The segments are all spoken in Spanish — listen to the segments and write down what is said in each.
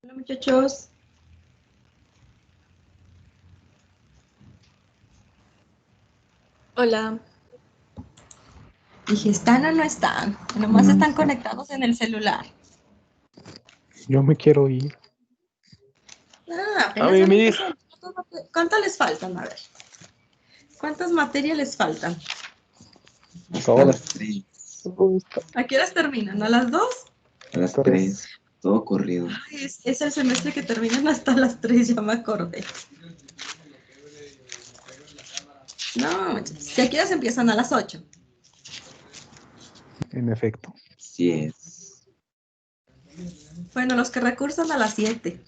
Hola muchachos. Hola. Dije, ¿están o no están? Nomás están conectados en el celular. Yo me quiero ir. Apenas van empezando. ¿Cuánto les faltan? A ver. ¿Cuántas materias les faltan? Todas. ¿A qué horas terminan? ¿A las 2? A las 3, todo corrido. Ay, es el semestre que terminan hasta las 3, ya me acordé. No, muchachos, si aquí ya se empiezan a las 8. En efecto. Así es. Bueno, los que recursan a las 7.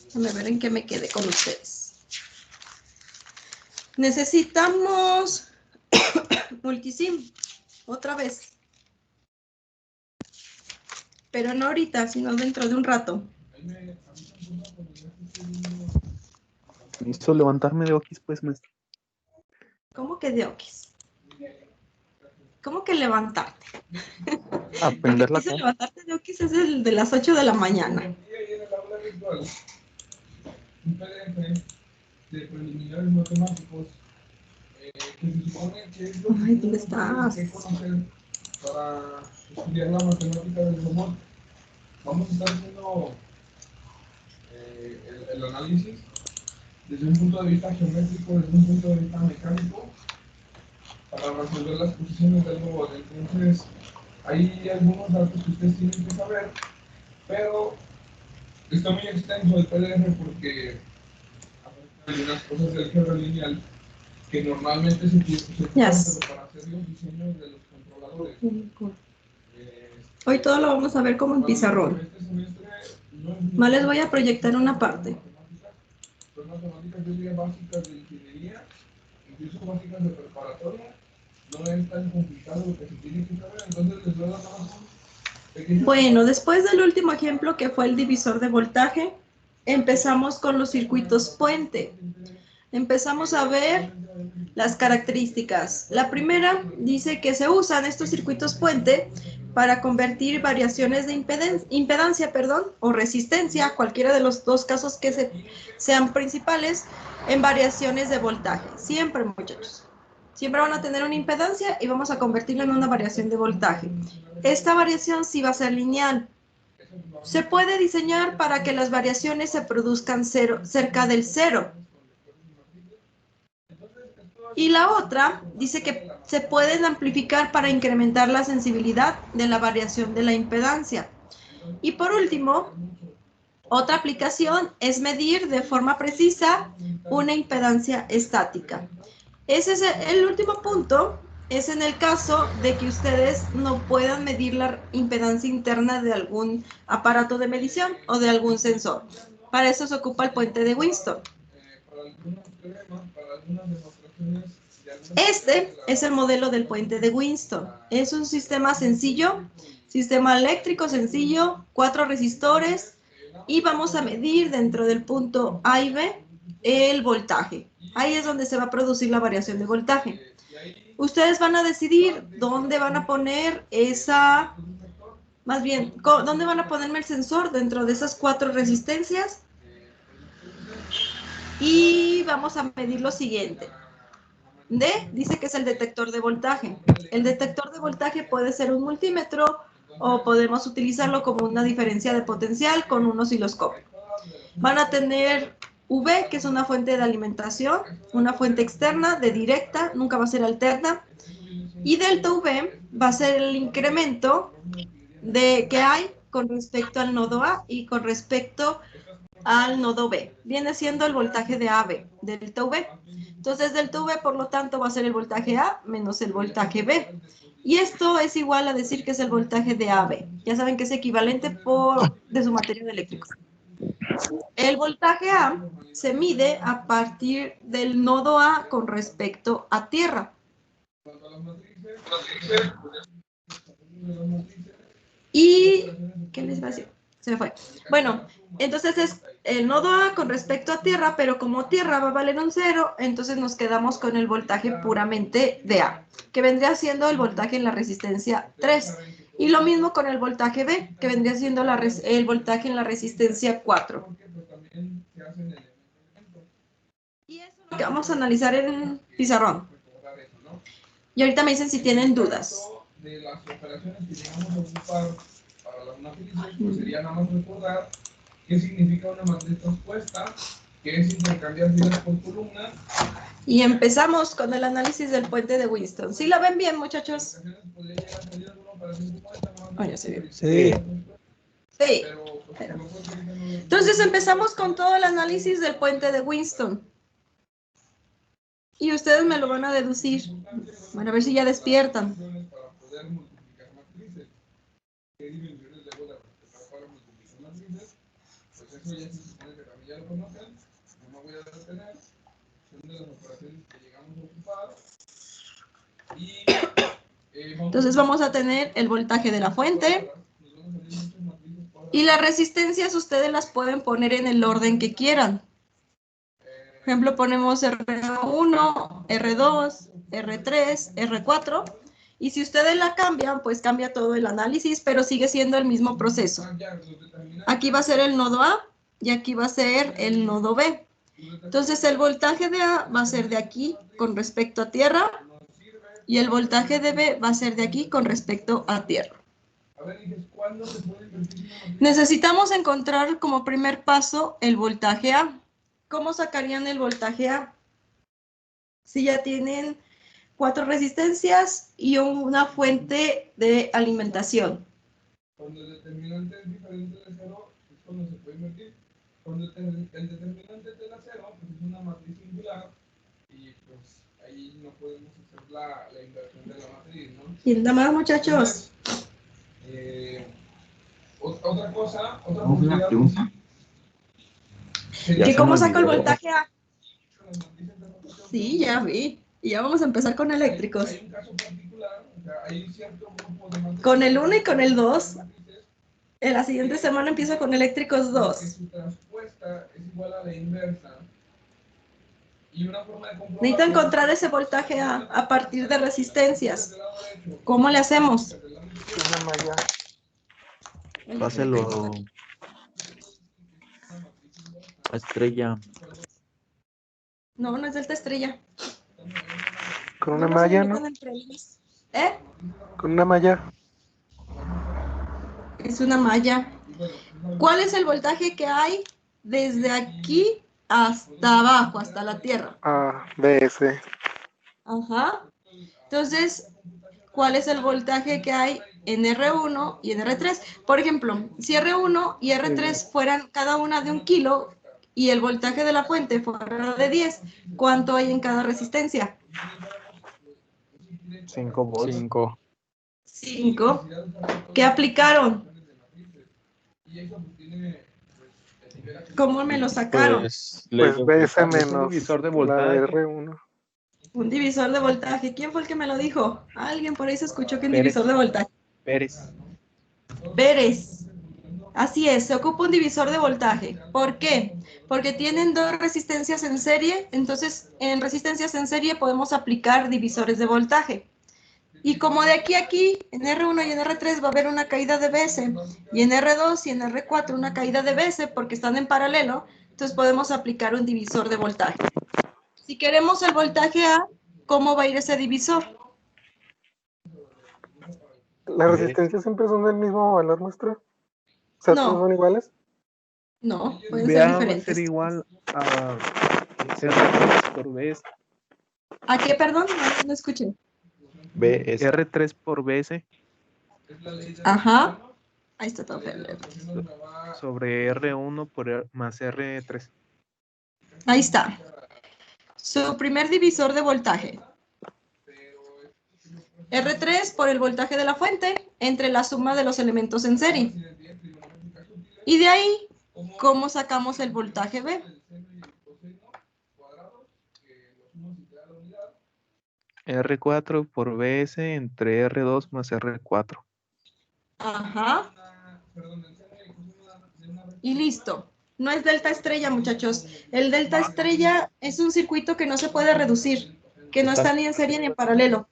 Déjame ver en qué me quedé con ustedes. Necesitamos multisim, otra vez. Pero no ahorita, sino dentro de un rato. Necesito levantarme de oquis, pues, maestro. ¿Cómo que de oquis? ¿Cómo que levantarte? Aprender la Ese levantarte de oquis es el de las 8 de la mañana. Un PDF de preliminares matemáticos que se supone que es lo Ay, ¿dónde estás? que conocer para estudiar la matemática del robot. Vamos a estar haciendo el análisis desde un punto de vista geométrico, desde un punto de vista mecánico, para resolver las posiciones del robot. Entonces, hay algunos datos que ustedes tienen que saber, pero está muy extenso el PDF porque hay unas cosas del álgebra lineal que normalmente se utilizan para hacer los diseños de los controladores. Hoy todo lo vamos a ver como en pizarrón. Más les voy a proyectar una parte. Son matemáticas básicas de ingeniería, incluso básicas de preparatoria. No es tan complicado lo que se tiene que saber, entonces les voy a dar un pequeño... Bueno, después del último ejemplo que fue el divisor de voltaje, empezamos con los circuitos puente. Empezamos a ver las características. La primera dice que se usan estos circuitos puente para convertir variaciones de impedancia, o resistencia, cualquiera de los dos casos que sean principales, en variaciones de voltaje. Siempre, muchachos. Siempre van a tener una impedancia y vamos a convertirla en una variación de voltaje. Esta variación sí va a ser lineal. Se puede diseñar para que las variaciones se produzcan cerca del cero. Y la otra dice que se pueden amplificar para incrementar la sensibilidad de la variación de la impedancia. Y por último, otra aplicación es medir de forma precisa una impedancia estática. Ese es el último punto, es en el caso de que ustedes no puedan medir la impedancia interna de algún aparato de medición o de algún sensor. Para eso se ocupa el puente de Winston. Este es el modelo del puente de Winston. Es un sistema sencillo, sistema eléctrico sencillo, 4 resistores, y vamos a medir dentro del punto A y B el voltaje. Ahí es donde se va a producir la variación de voltaje. Ustedes van a decidir dónde van a poner esa, más bien, dónde van a ponerme el sensor dentro de esas 4 resistencias. Y vamos a medir lo siguiente. D dice que es el detector de voltaje. El detector de voltaje puede ser un multímetro o podemos utilizarlo como una diferencia de potencial con un osciloscopio. Van a tener V, que es una fuente de alimentación, una fuente externa de directa, nunca va a ser alterna. Y delta V va a ser el incremento que hay con respecto al nodo A y con respecto al nodo B. Viene siendo el voltaje de AB, delta V. Entonces, delta V, por lo tanto, va a ser el voltaje A menos el voltaje B. Y esto es igual a decir que es el voltaje de AB. Ya saben que es equivalente de su materia de eléctricos. El voltaje A se mide a partir del nodo A con respecto a tierra. Y, ¿qué les va a decir? Se me fue. Bueno, entonces es el nodo A con respecto a tierra, pero como tierra va a valer un 0, entonces nos quedamos con el voltaje puramente de A, que vendría siendo el voltaje en la resistencia 3. Y lo mismo con el voltaje B, que vendría siendo el voltaje en la resistencia 4. Porque pues también se hace en el elemento. Y eso es lo que vamos a analizar en pizarrón. Recordar eso, ¿no? Y ahorita me dicen si tienen dudas. De las operaciones que llegamos a ocupar para las matrices, pues sería nada más recordar qué significa una matriz transpuesta, que es intercambiar filas por columna. Y empezamos con el análisis del puente de Winston. ¿Sí la ven bien, muchachos? Oh, ya se vio. Sí. Sí. Entonces empezamos con todo el análisis del puente de Winston. Y ustedes me lo van a deducir. Bueno, a ver si ya despiertan. Para poder multiplicar matrices. ¿Qué dimensiones debo de respetar para multiplicar matrices? Pues eso ya se supone que también ya lo conocen. No me voy a detener. Son de las operaciones que llegamos a ocupar. Y Entonces vamos a tener el voltaje de la fuente. Y las resistencias ustedes las pueden poner en el orden que quieran. Por ejemplo, ponemos R1, R2, R3, R4. Y si ustedes la cambian, pues cambia todo el análisis, pero sigue siendo el mismo proceso. Aquí va a ser el nodo A y aquí va a ser el nodo B. Entonces el voltaje de A va a ser de aquí con respecto a tierra y el voltaje de B va a ser de aquí con respecto a tierra. Necesitamos encontrar como primer paso el voltaje A. ¿Cómo sacarían el voltaje A? Si ya tienen 4 resistencias y una fuente de alimentación. Cuando el determinante es diferente de 0, es cuando se puede invertir. Cuando el determinante de la 0, pues es una matriz singular y pues ahí no podemos hacer la inversión de la matriz, ¿no? ¿Quién da más, muchachos? Entonces, otra cosa, otra ¿Una pregunta? ¿Que cómo saco el voltaje A? Sí, ya vi. Y ya vamos a empezar con eléctricos. Hay un caso particular, o sea, hay cierto grupo de matrices. Con el 1 y con el 2. En la siguiente semana empiezo con eléctricos 2. Su transpuesta es igual a la inversa. Y una forma de comprobar. Necesito encontrar ese voltaje a partir de resistencias. ¿Cómo le hacemos? Una malla. Páselo a estrella. No, no es delta estrella. Con una No, malla, se ¿no? metan en problemas. ¿Eh? Con una malla. Es una malla. ¿Cuál es el voltaje que hay desde aquí hasta abajo, hasta la Tierra? Ah, BS. Ajá. Entonces, ¿cuál es el voltaje que hay en R1 y en R3? Por ejemplo, si R1 y R3 fueran cada una de 1 kilo y el voltaje de la fuente fuera de 10, ¿cuánto hay en cada resistencia? 5 volts. 5. 5. ¿Qué aplicaron? ¿Cómo me lo sacaron? Pues BS un menos divisor de la voltaje. R1. Un divisor de voltaje. ¿Quién fue el que me lo dijo? Alguien por ahí se escuchó que un Pérez. divisor de voltaje. Pérez. Pérez. Así es, se ocupa un divisor de voltaje. ¿Por qué? Porque tienen 2 resistencias en serie, entonces en resistencias en serie podemos aplicar divisores de voltaje. Y como de aquí a aquí, en R1 y en R3 va a haber una caída de BS, y en R2 y en R4 una caída de BS porque están en paralelo, entonces podemos aplicar un divisor de voltaje. Si queremos el voltaje A, ¿cómo va a ir ese divisor? ¿Las resistencias siempre son del mismo valor, maestra? O sea, No. ¿todos son iguales? No, pueden ser BA va a diferentes. ser igual a R3 por BS. ¿A qué, perdón? No escuché. BS. R3 por BS Ajá. Ahí está todo feo. sobre R1 más R3. Ahí está. Su primer divisor de voltaje. R3 por el voltaje de la fuente entre la suma de los elementos en serie. Y de ahí, ¿cómo sacamos el voltaje B? R4 por BS entre R2 más R4. Ajá. Y listo. No es delta estrella, muchachos. El delta estrella es un circuito que no se puede reducir, que no está ni en serie ni en paralelo.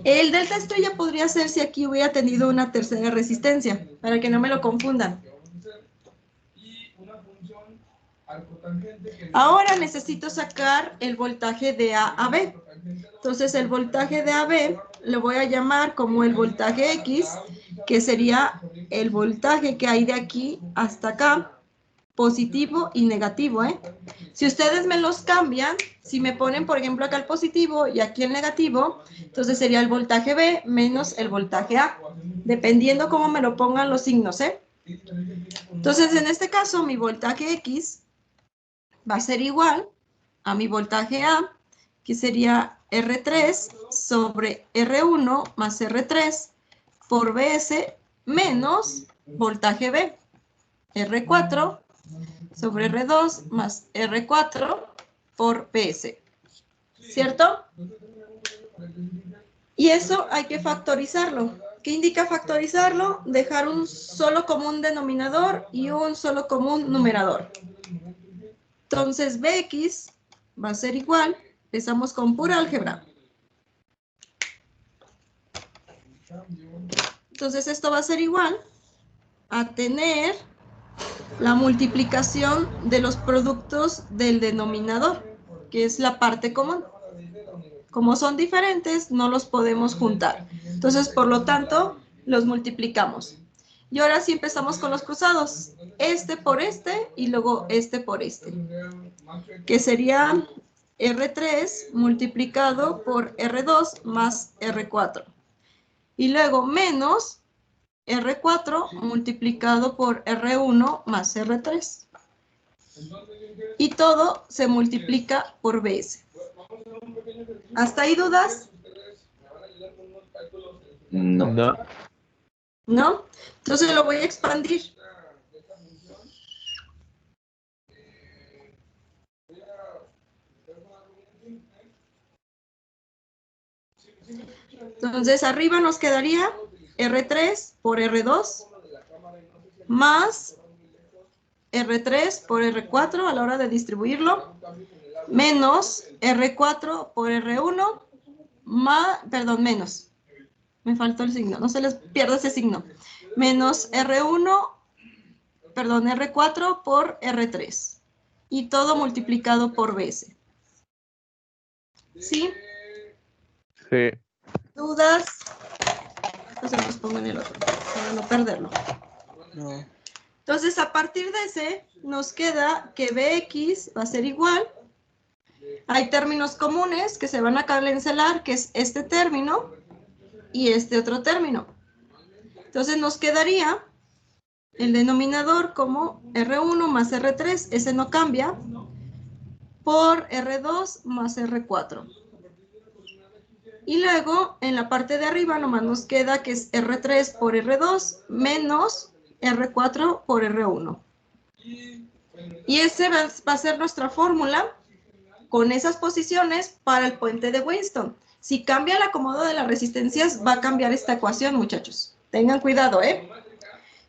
El delta estrella podría ser si aquí hubiera tenido una tercera resistencia, para que no me lo confundan. Ahora necesito sacar el voltaje de A a B. Entonces el voltaje de AB lo voy a llamar como el voltaje X, que sería el voltaje que hay de aquí hasta acá, positivo y negativo, ¿eh? Si ustedes me los cambian, si me ponen, por ejemplo, acá el positivo y aquí el negativo, entonces sería el voltaje B menos el voltaje A, dependiendo cómo me lo pongan los signos, ¿eh? Entonces, en este caso, mi voltaje X va a ser igual a mi voltaje A, que sería R3 sobre R1 más R3 por BS menos voltaje B, R4 sobre R2 más R4 por PS, ¿cierto? Y eso hay que factorizarlo. ¿Qué indica factorizarlo? Dejar un solo común denominador y un solo común numerador. Entonces, Bx va a ser igual, empezamos con pura álgebra. Entonces, esto va a ser igual a tener la multiplicación de los productos del denominador, que es la parte común. Como son diferentes, no los podemos juntar. Entonces, por lo tanto, los multiplicamos. Y ahora sí empezamos con los cruzados. Este por este y luego este por este. Que sería R3 multiplicado por R2 más R4. Y luego menos R4 multiplicado por R1 más R3. Y todo se multiplica por BS. ¿Hasta ahí dudas? No. No. ¿No? Entonces lo voy a expandir. Entonces arriba nos quedaría R3 por R2 más R3 por R4 a la hora de distribuirlo, menos R4 por R1, menos. Me faltó el signo, no se les pierda ese signo. Menos R4 por R3. Y todo multiplicado por BS. ¿Sí? Sí. ¿Dudas? Entonces los pongo en el otro, para no perderlo. No. Entonces, a partir de ese, nos queda que Bx va a ser igual. Hay términos comunes que se van a cancelar, que es este término y este otro término. Entonces, nos quedaría el denominador como R1 más R3, ese no cambia, por R2 más R4. Y luego, en la parte de arriba, nomás nos queda que es R3 por R2 menos R4 por R1. Y ese va a ser nuestra fórmula con esas posiciones para el puente de Winston. Si cambia el acomodo de las resistencias, va a cambiar esta ecuación, muchachos. Tengan cuidado, ¿eh?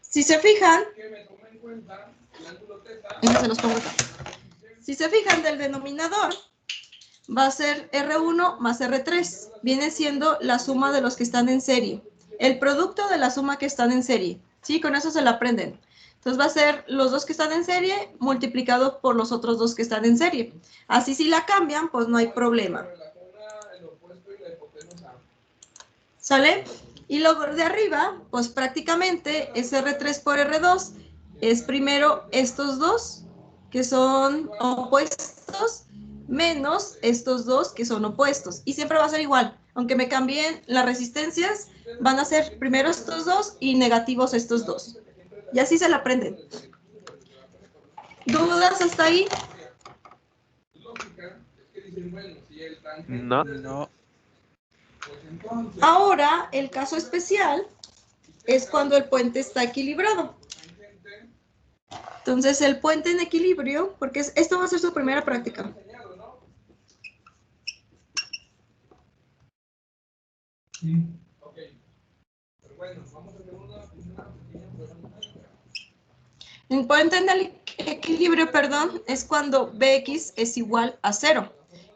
Si se fijan, si se fijan del denominador, va a ser R1 más R3. Viene siendo la suma de los que están en serie. El producto de la suma que están en serie. ¿Sí? Con eso se la aprenden. Entonces va a ser los dos que están en serie multiplicado por los otros dos que están en serie. Así si la cambian, pues no hay problema. ¿Sale? Y luego de arriba, pues prácticamente es R3 por R2. Es primero estos dos, que son opuestos, menos estos dos, que son opuestos. Y siempre va a ser igual. Aunque me cambien las resistencias, van a ser primero estos dos y negativos estos dos. Y así se la aprenden. ¿Dudas hasta ahí? No. No. Ahora, el caso especial es cuando el puente está equilibrado. Entonces, el puente en equilibrio, porque esto va a ser su primera práctica. El puente en el equilibrio, perdón, es cuando Bx es igual a 0.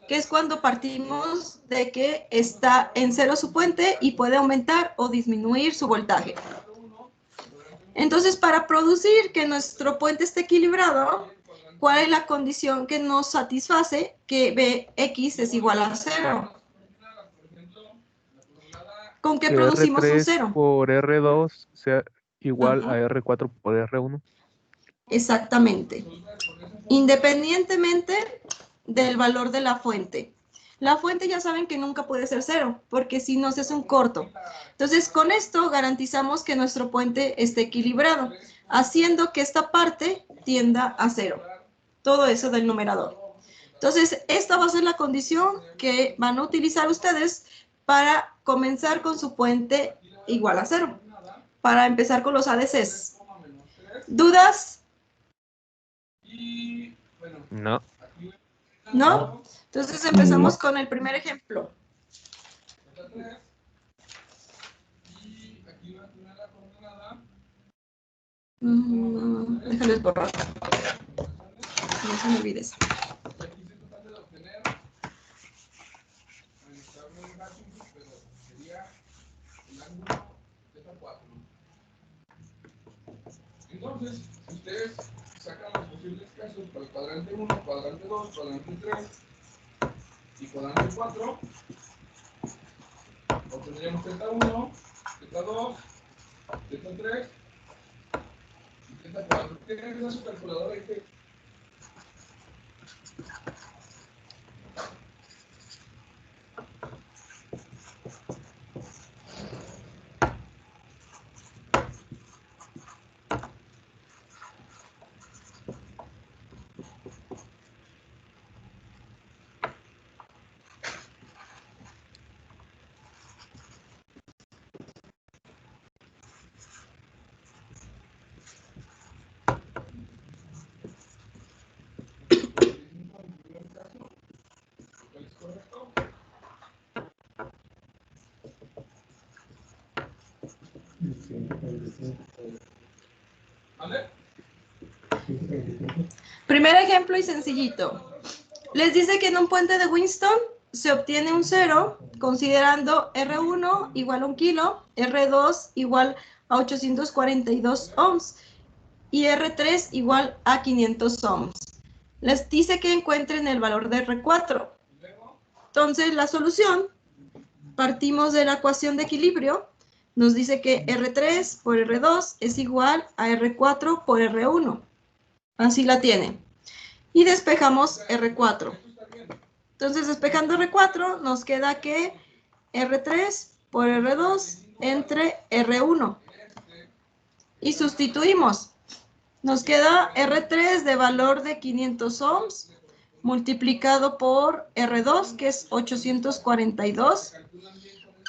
que es cuando partimos de que está en cero su puente y puede aumentar o disminuir su voltaje. Entonces, para producir que nuestro puente esté equilibrado, ¿cuál es la condición que nos satisface que Bx es igual a 0? ¿Con qué Que producimos un R3 0? por R2 sea igual Ajá. a R4 por R1. Exactamente. Independientemente del valor de la fuente. La fuente ya saben que nunca puede ser 0, porque si no se hace un corto. Entonces, con esto garantizamos que nuestro puente esté equilibrado, haciendo que esta parte tienda a 0. Todo eso del numerador. Entonces, esta va a ser la condición que van a utilizar ustedes para comenzar con su puente igual a 0. Para empezar con los ADCs. ¿Dudas? No. ¿No? Entonces empezamos con el primer ejemplo. Déjales borrar. No se me olvide eso. Entonces, si ustedes sacan los posibles casos para el cuadrante 1, cuadrante 2, cuadrante 3 y cuadrante 4, obtendríamos Z1, Z2, Z3 y Z4. ¿Tienen esa su calculadora ahí que? ¿Cuál es correcto? ¿Vale? Primer ejemplo y sencillito. Les dice que en un puente de Winston se obtiene un 0 considerando R1 igual a 1 kilo, R2 igual a 842 ohms y R3 igual a 500 ohms. Les dice que encuentren el valor de R4. Entonces, la solución, partimos de la ecuación de equilibrio, nos dice que R3 por R2 es igual a R4 por R1. Así la tienen. Y despejamos R4. Entonces, despejando R4, nos queda que R3 por R2 entre R1. Y sustituimos. Nos queda R3 de valor de 500 ohms multiplicado por R2, que es 842,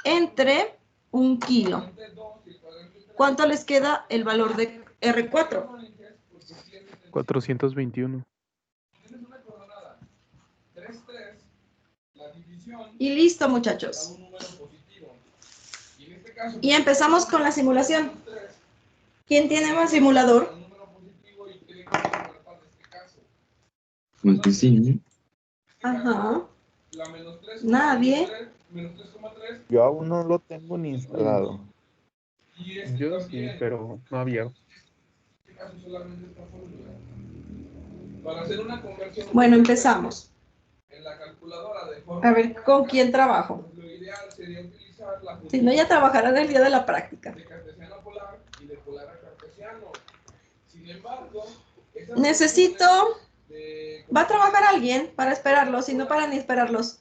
entre 1 kilo. ¿Cuánto les queda el valor de R4? 421. Y listo, muchachos. Y empezamos con la simulación. ¿Quién tiene más simulador? Pues que sí, ¿no? Ajá. Nadie. Yo aún no lo tengo ni instalado. Yo sí, pero no abierto. Bueno, empezamos. A ver, ¿con quién trabajo? Si no, ya trabajarán el día de la práctica. Necesito... ¿Va a trabajar alguien para esperarlos y no para ni esperarlos?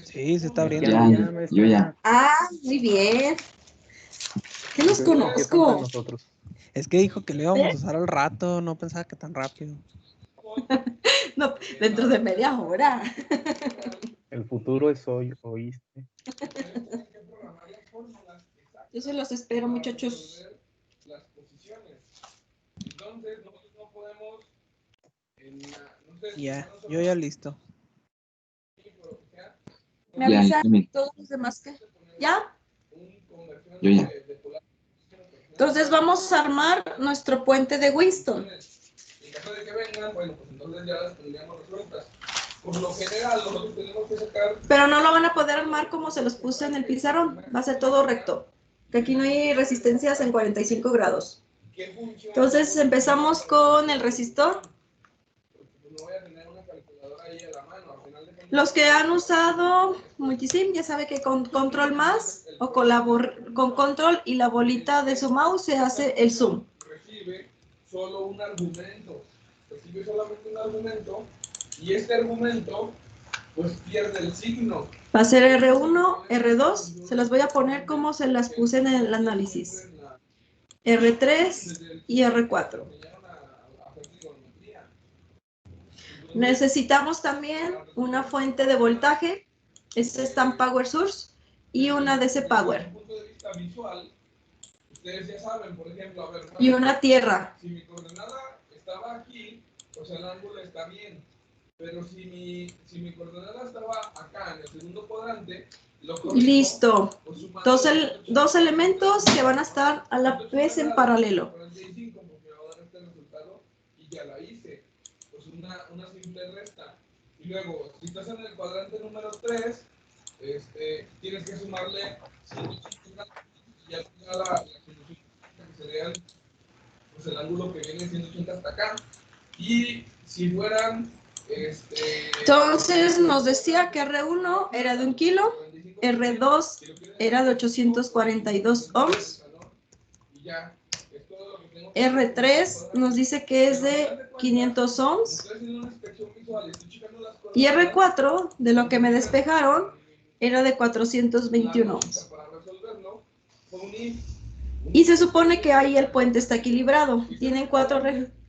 Sí, se está abriendo. Ya, yo ya. Ah, muy bien. ¿Qué los ¿Qué falta de conozco? nosotros? Es que dijo que lo íbamos a usar al rato, no pensaba que tan rápido. No, dentro de media hora. El futuro es hoy, ¿oíste? Yo se los espero, muchachos. Ya, yo ya listo. ¿Me Ya, avisan también. todos los demás que? ¿Ya? Yo ya. Entonces vamos a armar nuestro puente de Winston. En caso de que vengan, bueno, pues entonces ya las tendríamos resueltas. por lo general nosotros tenemos que sacar... Pero no lo van a poder armar como se los puse en el pizarrón. Va a ser todo recto. Que aquí no hay resistencias en 45 grados. Entonces empezamos con el resistor. Los que han usado Multisim ya saben que con control más o con control y la bolita de su mouse se hace el zoom. Recibe solo un argumento. Recibe solamente un argumento y este argumento pues pierde el signo. Va a ser R1, R2. Se las voy a poner como se las puse en el análisis. R3 y R4. Necesitamos también una fuente de voltaje. Este está en Power Source y una DC Power. Desde el punto de vista visual, ustedes ya saben, por ejemplo, a ver, Y una tierra. si mi coordenada estaba aquí, pues el ángulo está bien. Pero si mi coordenada estaba acá en el segundo cuadrante, Listo. Dos elementos que van a estar a la vez en paralelo. 45, porque ahora este resultado y ya la hice. Pues una simple resta. Y luego, si estás en el cuadrante número 3, tienes que sumarle 180 y ya tenga la solución que sería pues el ángulo que viene siendo 80 hasta acá. Y si fueran entonces nos decía que R1 era de 1 kilo, R2 era de 842 ohms, R3 nos dice que es de 500 ohms y R4, de lo que me despejaron, era de 421 ohms. Y se supone que ahí el puente está equilibrado. Tienen 4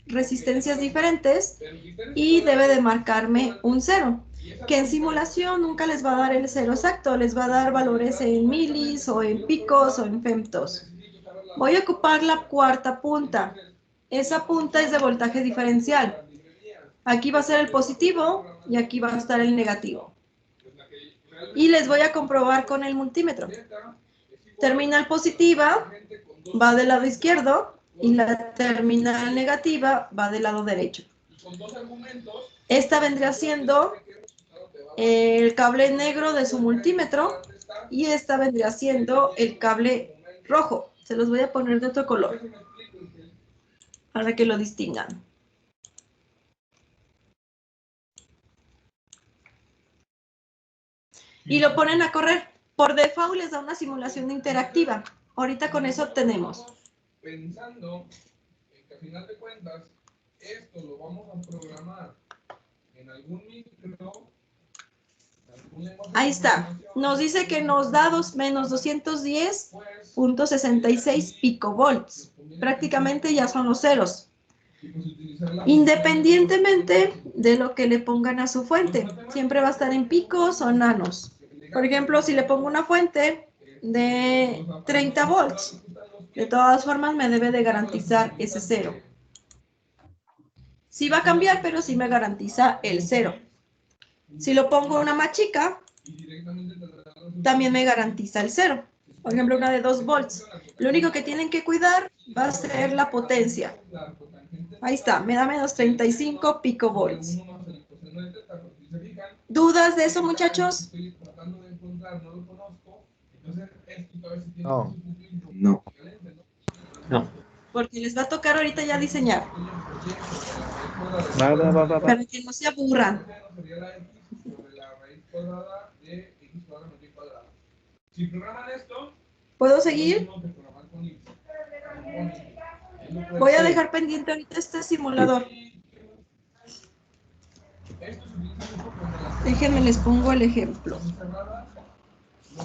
resistencias diferentes y debe de marcarme un 0, que en simulación nunca les va a dar el 0 exacto, les va a dar valores en milis o en picos o en femtos. Voy a ocupar la cuarta punta. Esa punta es de voltaje diferencial. Aquí va a ser el positivo y aquí va a estar el negativo. Y les voy a comprobar con el multímetro. Terminal positiva va del lado izquierdo y la terminal negativa va del lado derecho. Esta vendría siendo el cable negro de su multímetro y esta vendría siendo el cable rojo. Se los voy a poner de otro color para que lo distingan. Y lo ponen a correr. Por default les da una simulación interactiva. Ahorita con eso tenemos. Pensando en que al final de cuentas esto lo vamos a programar en algún micro. Ahí está. Nos dice que nos da menos 210.66 picovolts. Prácticamente ya son los ceros. Independientemente de lo que le pongan a su fuente. Siempre va a estar en picos o nanos. Por ejemplo, si le pongo una fuente de 30 volts, de todas formas me debe de garantizar ese 0. Sí va a cambiar, pero sí me garantiza el 0. Si lo pongo una más chica, también me garantiza el 0. Por ejemplo, una de 2 volts. Lo único que tienen que cuidar va a ser la potencia. Ahí está, me da menos 35 picovolts. ¿Dudas de eso, muchachos? No. No. No. Porque les va a tocar ahorita ya diseñar. Va. Para que no se aburran. ¿Puedo seguir? Voy a dejar pendiente ahorita este simulador. Déjenme, les pongo el ejemplo.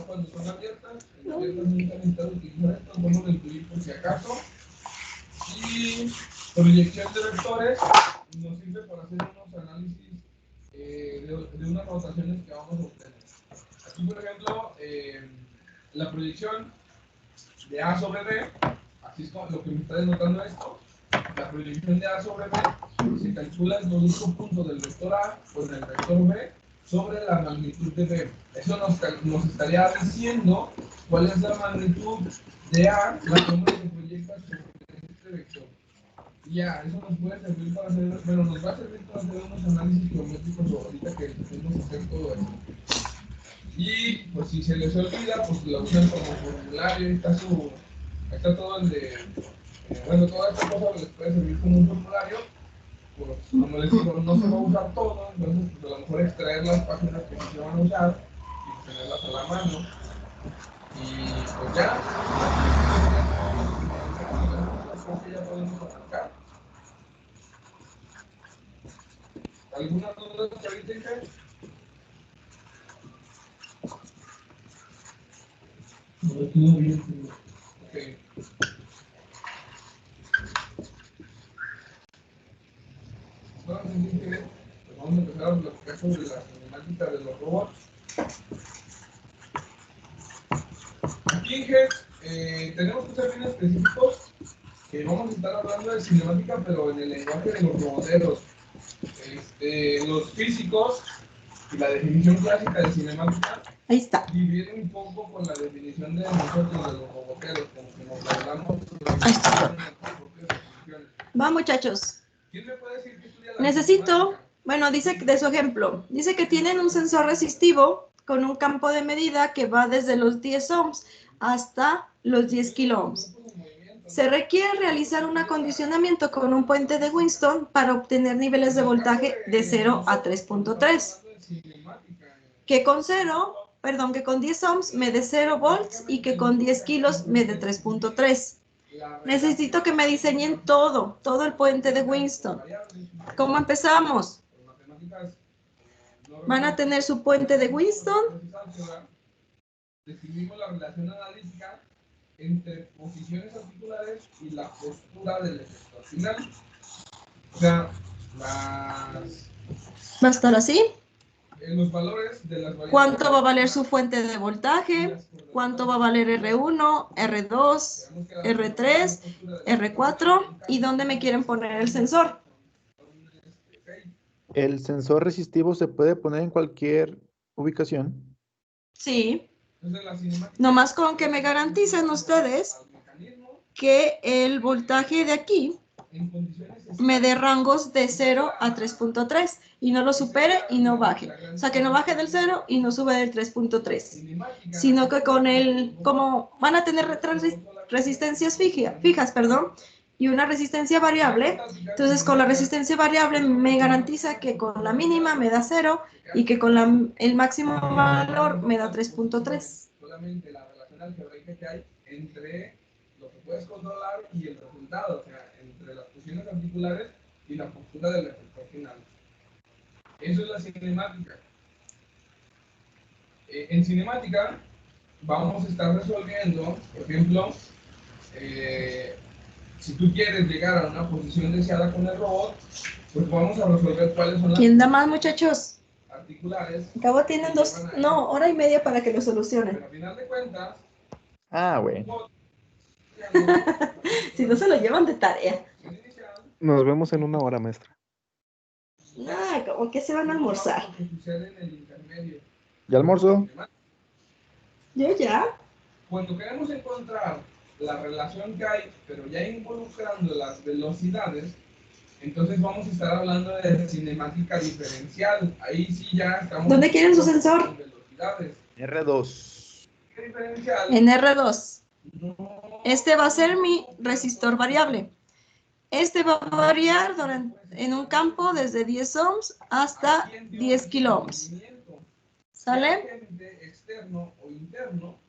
Cuando son abiertas, necesitan utilizar esto, vamos a incluir por si acaso. Y proyección de vectores nos sirve para hacer unos análisis de unas rotaciones que vamos a obtener. Aquí, por ejemplo, la proyección de A sobre B, así es como lo que me está denotando esto. La proyección de A sobre B se calcula el producto punto del vector A con el vector B sobre la magnitud de B. Eso nos estaría diciendo cuál es la magnitud de A, la forma que se proyecta sobre este vector. Y ya, eso nos puede servir para hacer, bueno, nos va a servir para hacer unos análisis geométricos ahorita que podemos hacer todo eso. Y pues si se les olvida, pues lo usan como formulario, ahí está todo el de, bueno, toda esta cosa les puede servir como un formulario. Pues como les digo, no se va a usar todo, entonces pues a lo mejor extraer las páginas que se van a usar y tenerlas a la mano. Y pues ya podemos arrancar. ¿Alguna duda que ahorita dije? Todo bien. Okay. Bueno, pues vamos a empezar a platicar sobre la cinemática de los robots. Aquí en GES tenemos que ser bien específicos que vamos a estar hablando de cinemática, pero en el lenguaje de los roboteros. Los físicos y la definición clásica de cinemática Ahí está. divienen un poco con la definición de nosotros de los roboteros, como que nos hablamos Ahí está. Va, muchachos. ¿Quién me puede decir que estudia la Necesito, cinemática? bueno, dice de su ejemplo, dice que tienen un sensor resistivo con un campo de medida que va desde los 10 ohms hasta los 10 kilo ohms. Se requiere realizar un acondicionamiento con un puente de Winston para obtener niveles de voltaje de 0 a 3.3. Que con 10 ohms me dé 0 volts y que con 10 kilos me dé 3.3. Necesito que me diseñen todo el puente de Winston. ¿Cómo empezamos? Van a tener su puente de Winston. Definimos la relación analítica entre posiciones articulares y la postura del efector final. O sea, Va a estar así. Los valores de las variables. ¿Cuánto va a valer su fuente de voltaje? ¿Cuánto va a valer R1, R2, R3, R4? ¿Y dónde me quieren poner el sensor? ¿El sensor resistivo se puede poner en cualquier ubicación? Sí. Nomás con que me garanticen ustedes que el voltaje de aquí me dé rangos de 0 a 3.3 y no lo supere y no baje. O sea, que no baje del 0 y no sube del 3.3, sino que con como van a tener resistencias fijas, y una resistencia variable, entonces con la resistencia variable me garantiza que con la mínima me da 0 y que con el máximo valor me da 3.3. Solamente la relación algebraica que hay entre lo que puedes controlar y el resultado, o sea, entre las posiciones articulares y la postura del efector final. Eso es la cinemática. En cinemática vamos a estar resolviendo, por ejemplo, si tú quieres llegar a una posición deseada con el robot, pues vamos a resolver cuáles son las... ¿Quién da más, muchachos? Articulares. Al cabo tienen hora y media para que lo solucionen. Pero al final de cuentas... Bueno. Si no se lo llevan de tarea. Nos vemos en 1 hora, maestra. Ay, como que se van a almorzar. ¿Ya almorzó? Yo ya. Cuando queremos encontrar la relación que hay, pero ya involucrando las velocidades, entonces vamos a estar hablando de cinemática diferencial. Ahí sí ya estamos... ¿Dónde quieren su sensor? R2. ¿Qué diferencial? En R2. Este va a ser mi resistor variable. Este va a variar en un campo desde 10 ohms hasta 10 kilo ohms. ¿Sale? Externo o interno.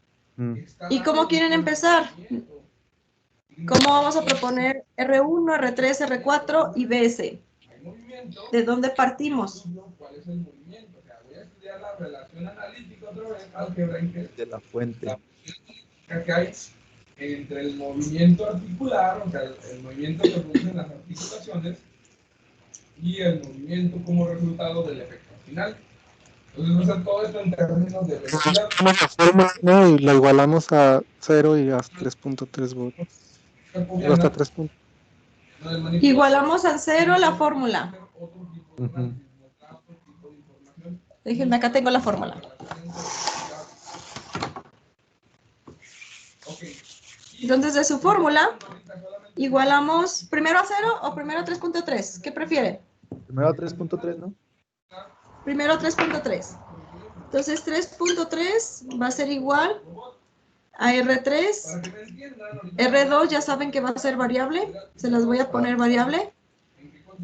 ¿Y cómo quieren empezar? ¿Cómo vamos a proponer R1, R3, R4 y BS? ¿De dónde partimos? ¿Cuál es el movimiento? O sea, voy a estudiar la relación analítica otra vez, algebraica, De la fuente. que hay entre el movimiento articular, o sea, el movimiento que producen las articulaciones, y el movimiento como resultado del efecto final. Entonces, va a ser todo esto en términos de velocidad. La fórmula, ¿no? Y la igualamos a 0 y a 3.3 volts. Hasta 3. Igualamos a 0 la fórmula. Déjenme, acá tengo la fórmula. Entonces, de su fórmula, Igualamos primero a 0 o primero a 3.3. ¿Qué prefieren? Primero 3.3, ¿no? Primero a 3.3. Entonces 3.3 va a ser igual a R3. R2 ya saben que va a ser variable. Se las voy a poner variable.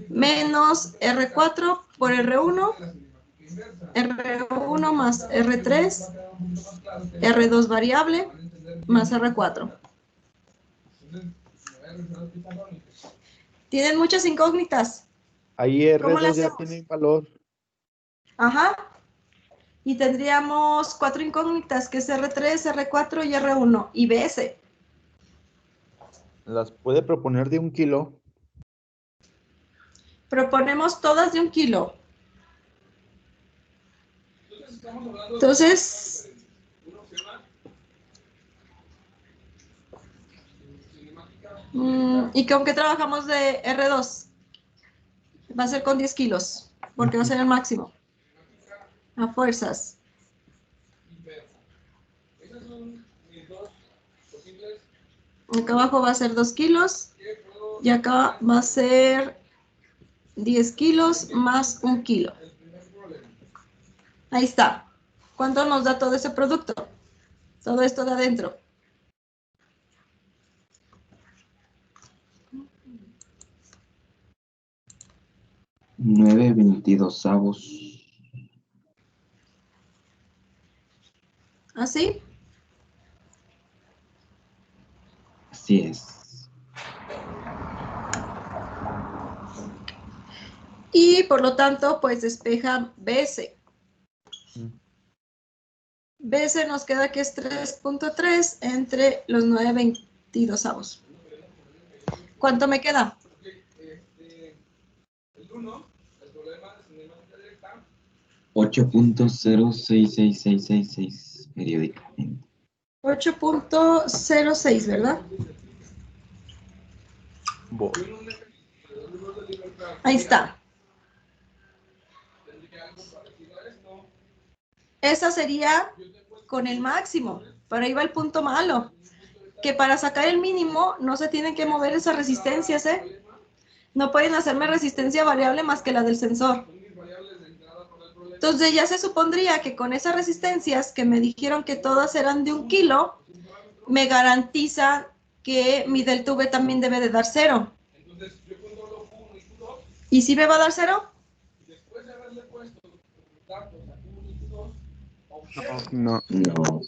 Menos R4 por R1. R1 más R3. R2 variable más R4. Tienen muchas incógnitas. Ahí ¿Cómo le R2 ya hacemos? tiene valor. Ajá. Y tendríamos 4 incógnitas, que es R3, R4 y R1. Y BS. Las puede proponer de 1 kilo. Proponemos todas de 1 kilo. Entonces, ¿y con qué trabajamos de R2? Va a ser con 10 kilos, porque va a ser el máximo. A fuerzas. Acá abajo va a ser 2 kilos. Y acá va a ser 10 kilos más 1 kilo. Ahí está. ¿Cuánto nos da todo ese producto? Todo esto de adentro. 9/22. ¿Así? Así es. Y por lo tanto, pues despeja BS. BS nos queda que es 3.3 entre los 9/22. ¿Cuánto me queda? El 1, el problema de cinemática directa. 8.066666 periódicamente. 8.06, ¿verdad? Ahí está. Esa sería con el máximo. Pero ahí va el punto malo. Que para sacar el mínimo no se tienen que mover esas resistencias, ¿eh? No pueden hacerme resistencia variable más que la del sensor. Entonces ya se supondría que con esas resistencias que me dijeron que todas eran de 1 kilo, me garantiza que mi del V también debe de dar 0. ¿Y si me va a dar 0? No. No.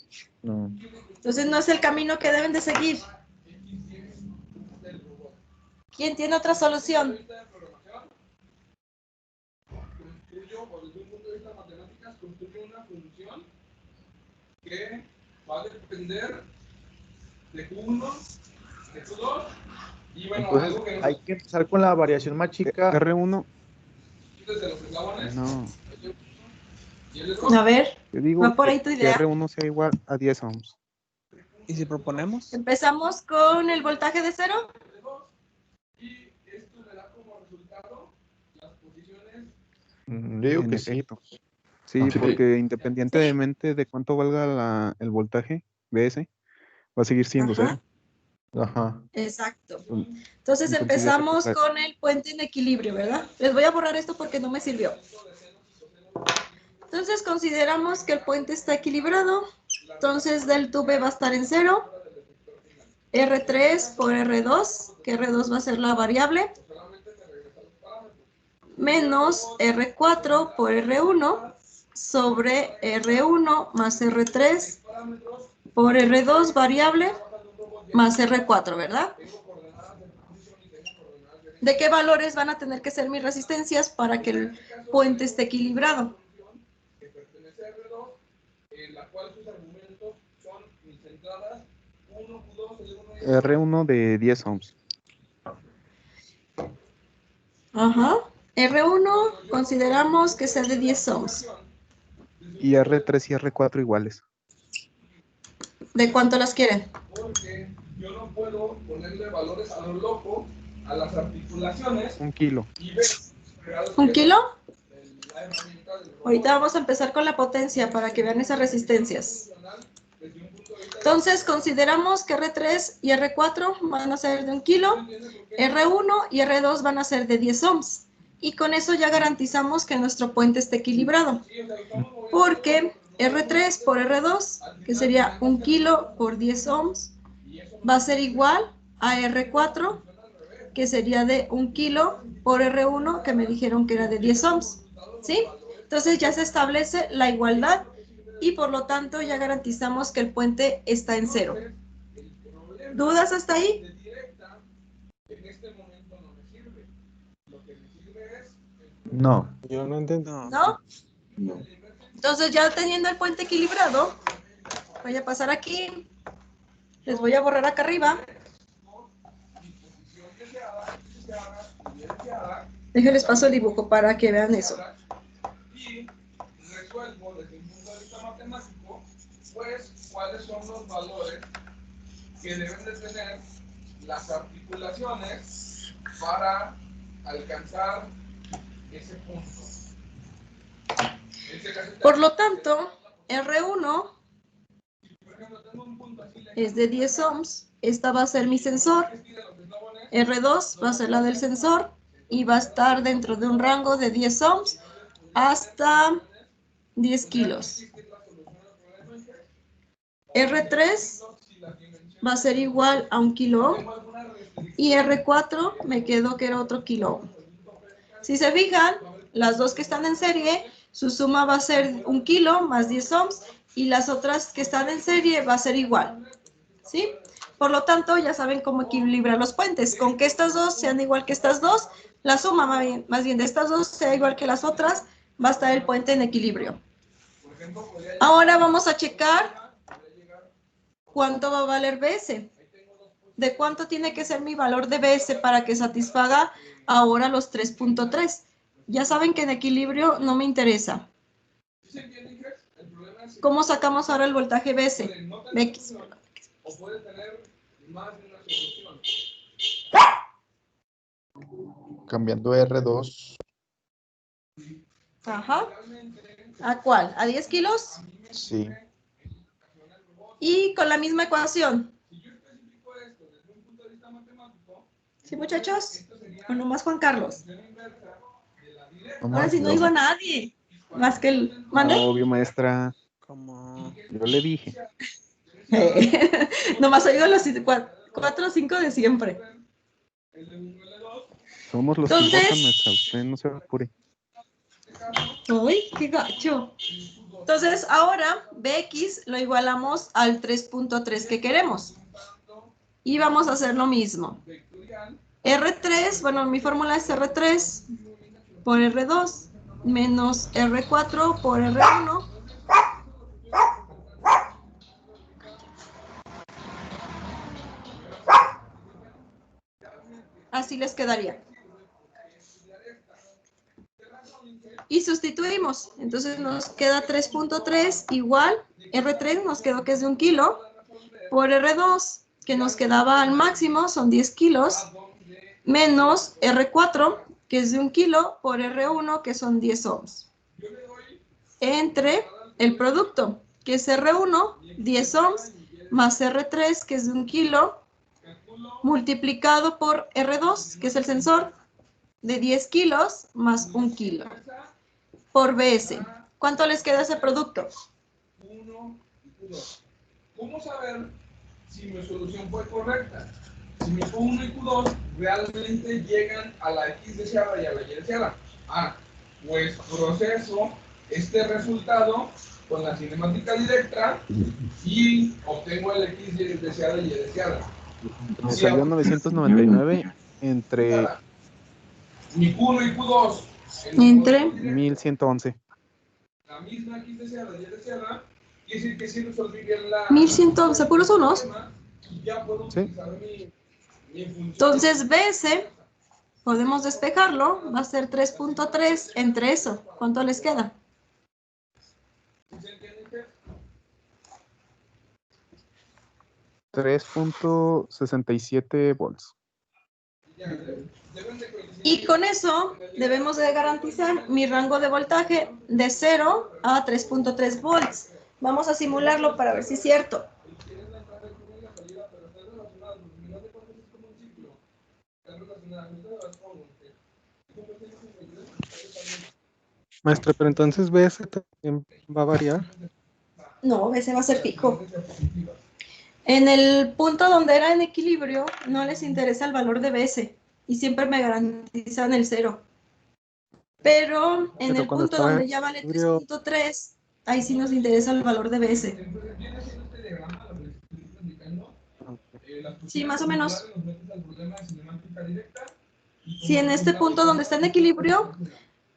No. Entonces no es el camino que deben de seguir. ¿Quién tiene otra solución? Desde un punto de vista de matemáticas, construye una función que va a depender de Q1, de Q2, y bueno, Entonces algo que hay que empezar con la variación más chica. R1, desde los eslabones, no. y el otro, A ver, Yo digo va por que, ahí tu que idea. R1 sea igual a 10 ohms. ¿Y si proponemos? Empezamos con el voltaje de 0. y esto me da como resultado las posiciones. Yo digo En que sí. efecto. Sí, Sí. porque independientemente de cuánto valga el voltaje BS, va a seguir siendo Ajá. 0. Ajá. Exacto. Entonces Entonces ya empezamos se con el puente en equilibrio, ¿verdad? Les voy a borrar esto porque no me sirvió. Entonces consideramos que el puente está equilibrado. Entonces del V va a estar en 0. R3 por R2, que R2 va a ser la variable. Menos R4 por R1 sobre R1 más R3 por R2 variable más R4, ¿verdad? ¿De qué valores van a tener que ser mis resistencias para que el puente esté equilibrado? Que pertenece a R2, en la cual sus argumentos son mis entradas 1, Q2, L1 y R1 de 10 ohms. Ajá. R1 consideramos que sea de 10 ohms. Y R3 y R4 iguales. ¿De cuánto las quieren? porque yo no puedo ponerle valores a lo loco a las articulaciones 1 kilo. y ver 1 kilo. la herramienta del robot Ahorita vamos a empezar con la potencia para que vean esas resistencias. desde un punto de vista Entonces, consideramos que R3 y R4 van a ser de 1 kilo, R1 y R2 van a ser de 10 ohms. Y con eso ya garantizamos que nuestro puente esté equilibrado. Porque R3 por R2, que sería 1 kilo por 10 ohms, va a ser igual a R4, que sería de 1 kilo por R1, que me dijeron que era de 10 ohms. ¿Sí? Entonces ya se establece la igualdad y por lo tanto ya garantizamos que el puente está en 0. ¿Dudas hasta ahí? No. Yo no entendí. ¿No? No. Entonces ya teniendo el puente equilibrado, voy a pasar aquí, les voy a borrar acá arriba. Déjenles paso el dibujo para que vean eso. Y resuelvo desde un punto de vista matemático, pues, cuáles son los valores que deben de tener las articulaciones para alcanzar ese punto. Por lo tanto, R1 es de 10 ohms, esta va a ser mi sensor, R2 va a ser la del sensor y va a estar dentro de un rango de 10 ohms hasta 10 kilos. R3 va a ser igual a 1 kilo ohm y R4 me quedó que era otro kilo ohm. Si se fijan, las dos que están en serie, su suma va a ser 1 kilo más 10 ohms y las otras que están en serie va a ser igual. ¿Sí? Por lo tanto, ya saben cómo equilibrar los puentes. Con que estas dos sean igual que estas dos, la suma más bien de estas dos sea igual que las otras, va a estar el puente en equilibrio. Ahora vamos a checar cuánto va a valer BS. ¿De cuánto tiene que ser mi valor de BS para que satisfaga ahora los 3.3? Ya saben que en equilibrio no me interesa. ¿Cómo sacamos ahora el voltaje BS? BX. O puede tener más de una solución. Cambiando R2. Ajá. ¿A cuál? ¿A 10 kilos? Sí. Y con la misma ecuación. ¿Sí, muchachos? ¿O nomás Juan Carlos? Ahora sí no oigo a nadie. Más que el... ¿Mande? Obvio, maestra. Como Yo le dije. Nomás oigo los 4 o 5 de siempre. Somos los Entonces- que votan, maestra. Usted no se apure. ¡Uy, qué gacho! Entonces, ahora BX lo igualamos al 3.3 que queremos. Y vamos a hacer lo mismo. R3, bueno, mi fórmula es R3 por R2 menos R4 por R1. Así les quedaría. Y sustituimos. Entonces nos queda 3.3 igual. R3 nos quedó que es de 1 kilo. Por R2, que nos quedaba al máximo, son 10 kilos. Menos R4, que es de 1 kilo. Por R1, que son 10 ohms. Entre el producto, que es R1, 10 ohms, más R3, que es de 1 kilo, multiplicado por R2, que es el sensor, de 10 kilos más 1 kilo, por BS. ¿Cuánto les queda ese producto? 1 y Q2. ¿Cómo saber si mi solución fue correcta? Si mi Q1 y Q2 realmente llegan a la X deseada y a la Y deseada. Pues proceso este resultado con la cinemática directa y obtengo el X deseada y Y deseada. Me salió 999 entre Mi Q1 y Q2 Entre 1111. la misma X deseada y Y deseada, quiere decir que sí resolví bien la 1111, puros unos. y ya puedo Sí. utilizar mi función. Entonces BS, podemos despejarlo, va a ser 3.3 entre eso. ¿Cuánto les queda? ¿Sí se entiende? 3.67 volts. Y con eso debemos de garantizar mi rango de voltaje de 0 a 3.3 volts. Vamos a simularlo para ver si es cierto. Maestra, pero entonces BS también va a variar. No, ese va a ser fijo. En el punto donde era en equilibrio, no les interesa el valor de BS y siempre me garantizan el 0. Pero en Pero el cuando punto estaba en donde ya vale equilibrio, 3.3, ahí sí nos interesa el valor de BS. Sí, más o menos. Si en este punto donde está en equilibrio,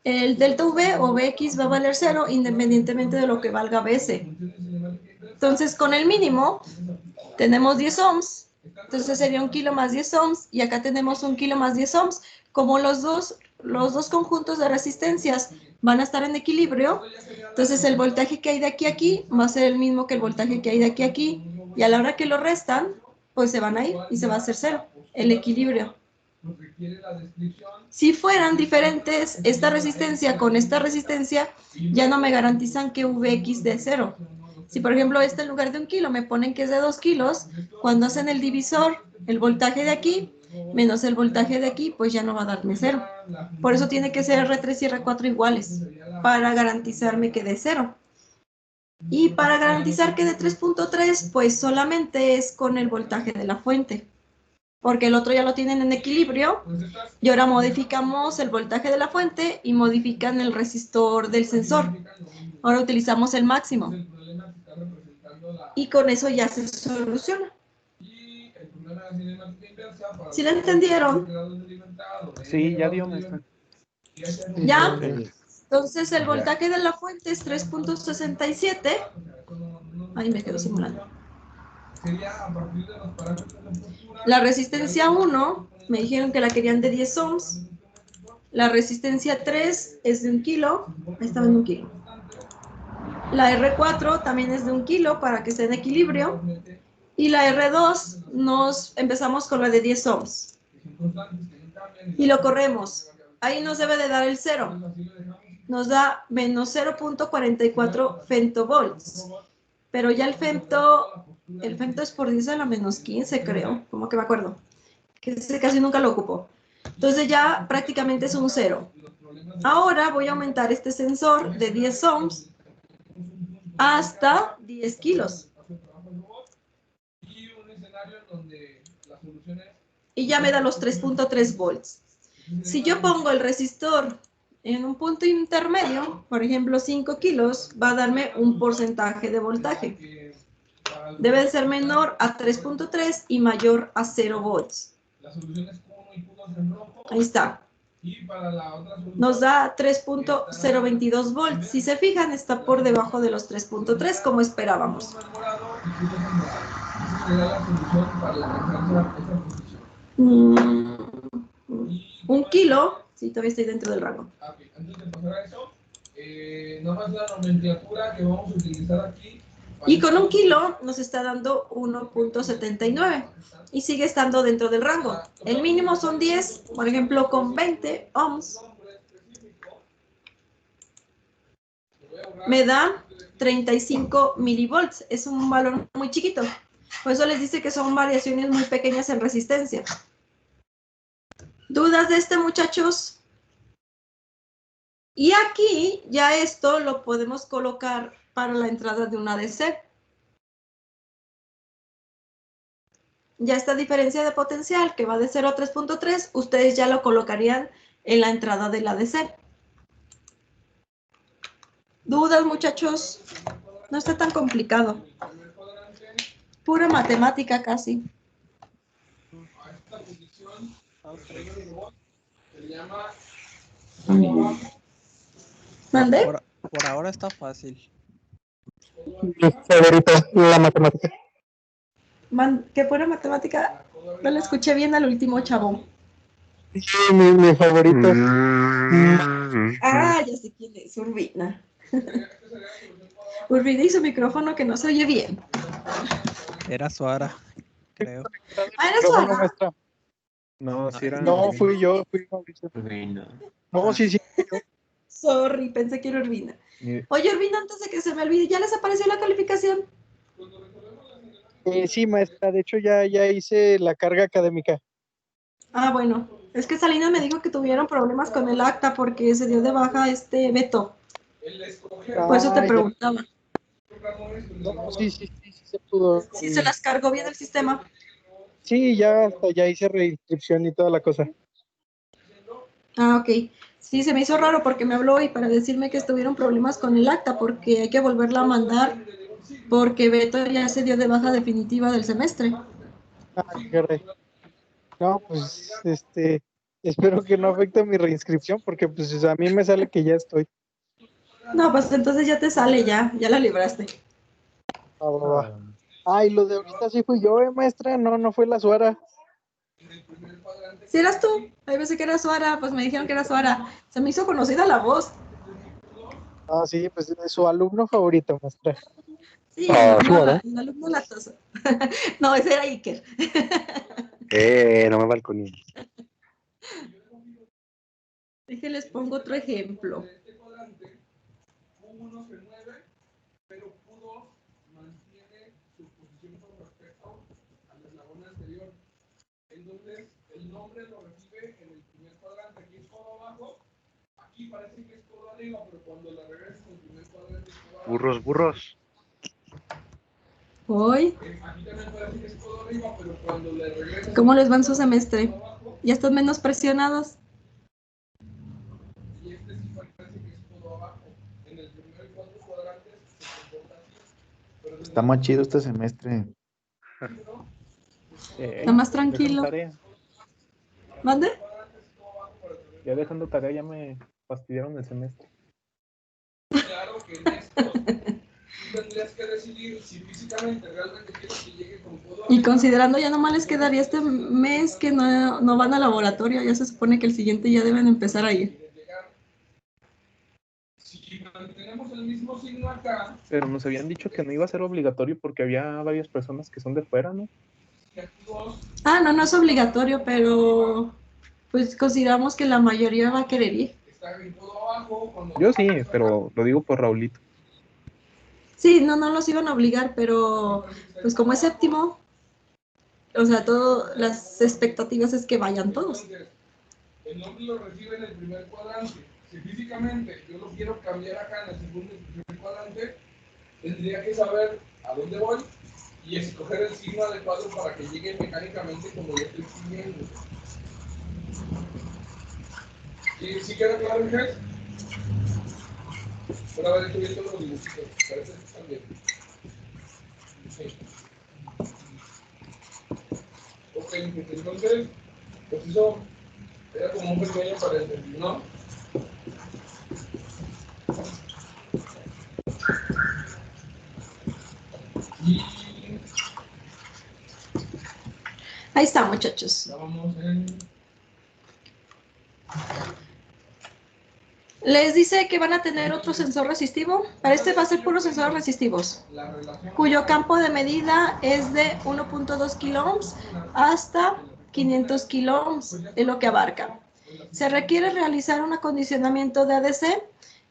el delta V o Vx va a valer 0 independientemente de lo que valga Bs. Entonces, con el mínimo, tenemos 10 ohms. Entonces sería 1 kilo más 10 ohms. Y acá tenemos 1 kilo más 10 ohms. Como los dos conjuntos de resistencias van a estar en equilibrio, entonces el voltaje que hay de aquí a aquí va a ser el mismo que el voltaje que hay de aquí a aquí. Y a la hora que lo restan, pues se van a ir y se va a hacer 0. El equilibrio. Si fueran diferentes esta resistencia con esta resistencia, ya no me garantizan que Vx de 0. Si por ejemplo este en lugar de 1 kilo me ponen que es de 2 kilos, cuando hacen el divisor, el voltaje de aquí menos el voltaje de aquí, pues ya no va a darme 0. Por eso tiene que ser R3 y R4 iguales, para garantizarme que de 0. Y para garantizar que de 3.3, pues solamente es con el voltaje de la fuente, porque el otro ya lo tienen en equilibrio, y ahora modificamos el voltaje de la fuente y modifican el resistor del sensor. Ahora utilizamos el máximo. Y con eso ya se soluciona. ¿Sí lo entendieron? Sí, ya dio, maestra. ¿Ya? Entonces el voltaje de la fuente es 3.67. Ahí me quedo simulando. La resistencia 1, me dijeron que la querían de 10 ohms. La resistencia 3 es de 1 kilo. Ahí estaba en 1 kilo. La R4 también es de 1 kilo para que esté en equilibrio. Y la R2 nos empezamos con la de 10 ohms. Y lo corremos. Ahí nos debe de dar el 0. Nos da menos 0.44 femtovolts. Pero ya el femto es por 10 a la menos 15, creo. Como que me acuerdo. Que ese casi nunca lo ocupo. Entonces ya prácticamente es un 0. Ahora voy a aumentar este sensor de 10 ohms hasta 10 kilos. Y ya me da los 3.3 volts. Si yo pongo el resistor en un punto intermedio, por ejemplo 5 kilos, va a darme un porcentaje de voltaje. Debe de ser menor a 3.3 y mayor a 0 volts. Ahí está. Nos da 3.022 volts. Si se fijan, está por debajo de los 3.3 como esperábamos. Un kilo, sí, todavía estoy dentro del rango. Y con 1 kilo nos está dando 1.79 y sigue estando dentro del rango. El mínimo son 10, por ejemplo, con 20 ohms me da 35 milivolts. Es un valor muy chiquito. Por eso les dice que son variaciones muy pequeñas en resistencia. ¿Dudas de este, muchachos? Y aquí ya esto lo podemos colocar para la entrada de una DC. Ya esta diferencia de potencial que va de 0 a 3.3, ustedes ya lo colocarían en la entrada de la DC. ¿Dudas, muchachos? No está tan complicado. Pura matemática casi. ¿Mandé? Por ahora está fácil. Mi favorito, la matemática. ¿Qué pura matemática? No lo escuché bien al último, chavo. Sí, mi favorito. Ah, ya sé quién es, Urbina. Urbina y su micrófono que no se oye bien. Era Suara, creo. Ah, era Suara. Maestra. No, sí era. No, fui yo, fui Mauricio. No, sí, sí. Sorry, pensé que era Urbina. Oye, Urbina, antes de que se me olvide, ¿ya les apareció la calificación? Sí, maestra, de hecho ya hice la carga académica. Ah, bueno, Es que Salinas me dijo que tuvieron problemas con el acta porque se dio de baja Beto. Por eso te Ah, ya. preguntaba. No, sí, se pudo. ¿Sí se las cargó bien el sistema? Sí, ya hasta ya hice reinscripción y toda la cosa. Ah, ok. Sí, se me hizo raro porque me habló y para decirme que estuvieron problemas con el acta porque hay que volverla a mandar porque Beto ya se dio de baja definitiva del semestre. Ah, qué caray. No, pues, espero que no afecte mi reinscripción porque pues a mí me sale que ya estoy. No, pues entonces ya te sale, ya la libraste. Va, va, va. Ay, lo de ahorita sí fui yo, maestra, no fue la Suara. Si eras tú, ahí pensé que era Suara, pues me dijeron que era Suara. Se me hizo conocida la voz. Ah, sí, pues es su alumno favorito, maestra. Sí, Suara. el alumno latoso. No, ese era Iker. No me balconí. Déjenles pongo otro ejemplo. Pero Q2 mantiene su posición con respecto al eslabón anterior. Entonces, el nombre lo recibe en el primer cuadrante. Aquí es codo abajo, aquí parece que es codo arriba, pero cuando la regresas al primer cuadrante es codo abajo. Burros. Hoy, Aquí también parece que es codo arriba, pero cuando le regresas... ¿cómo les va en su semestre? ¿Ya están menos presionados? Y este sí parece que es codo abajo. En el primer y cuarto cuadrantes se comporta así. Está más chido este semestre. Está más tranquilo. ¿Mande? Ya dejando tarea ya me fastidiaron el semestre. Claro que en esto tú tendrías que decidir si físicamente realmente quieres que llegue con codo. Y considerando ya nomás les quedaría este mes que no van al laboratorio, ya se supone que el siguiente ya deben empezar a ir. Si mantenemos el mismo signo acá. Pero nos habían dicho que no iba a ser obligatorio porque había varias personas que son de fuera, ¿no? Ah, no es obligatorio, pero pues consideramos que la mayoría va a querer ir. Yo sí, pero lo digo por Raulito. Sí, no los iban a obligar, pero pues como es séptimo, o sea, las expectativas es que vayan todos. El nombre lo recibe en el primer cuadrante. Si físicamente yo lo quiero cambiar acá en el segundo y primer cuadrante, tendría que saber a dónde voy y escoger el signo adecuado para que llegue mecánicamente como yo estoy siguiendo. ¿Sí queda claro, Inés? Por haber hecho bien todos los dibujitos. Parece que están bien. Sí. Ok, entonces, pues eso era como un pequeño paréntesis, ¿no? Y Ahí está, muchachos. ya vamos en... Les dice que van a tener otro sensor resistivo. Para este va a ser puros sensores resistivos, cuyo campo de medida es de 1.2 kiloohms hasta 500 kiloohms, es lo que abarca. Se requiere realizar un acondicionamiento de ADC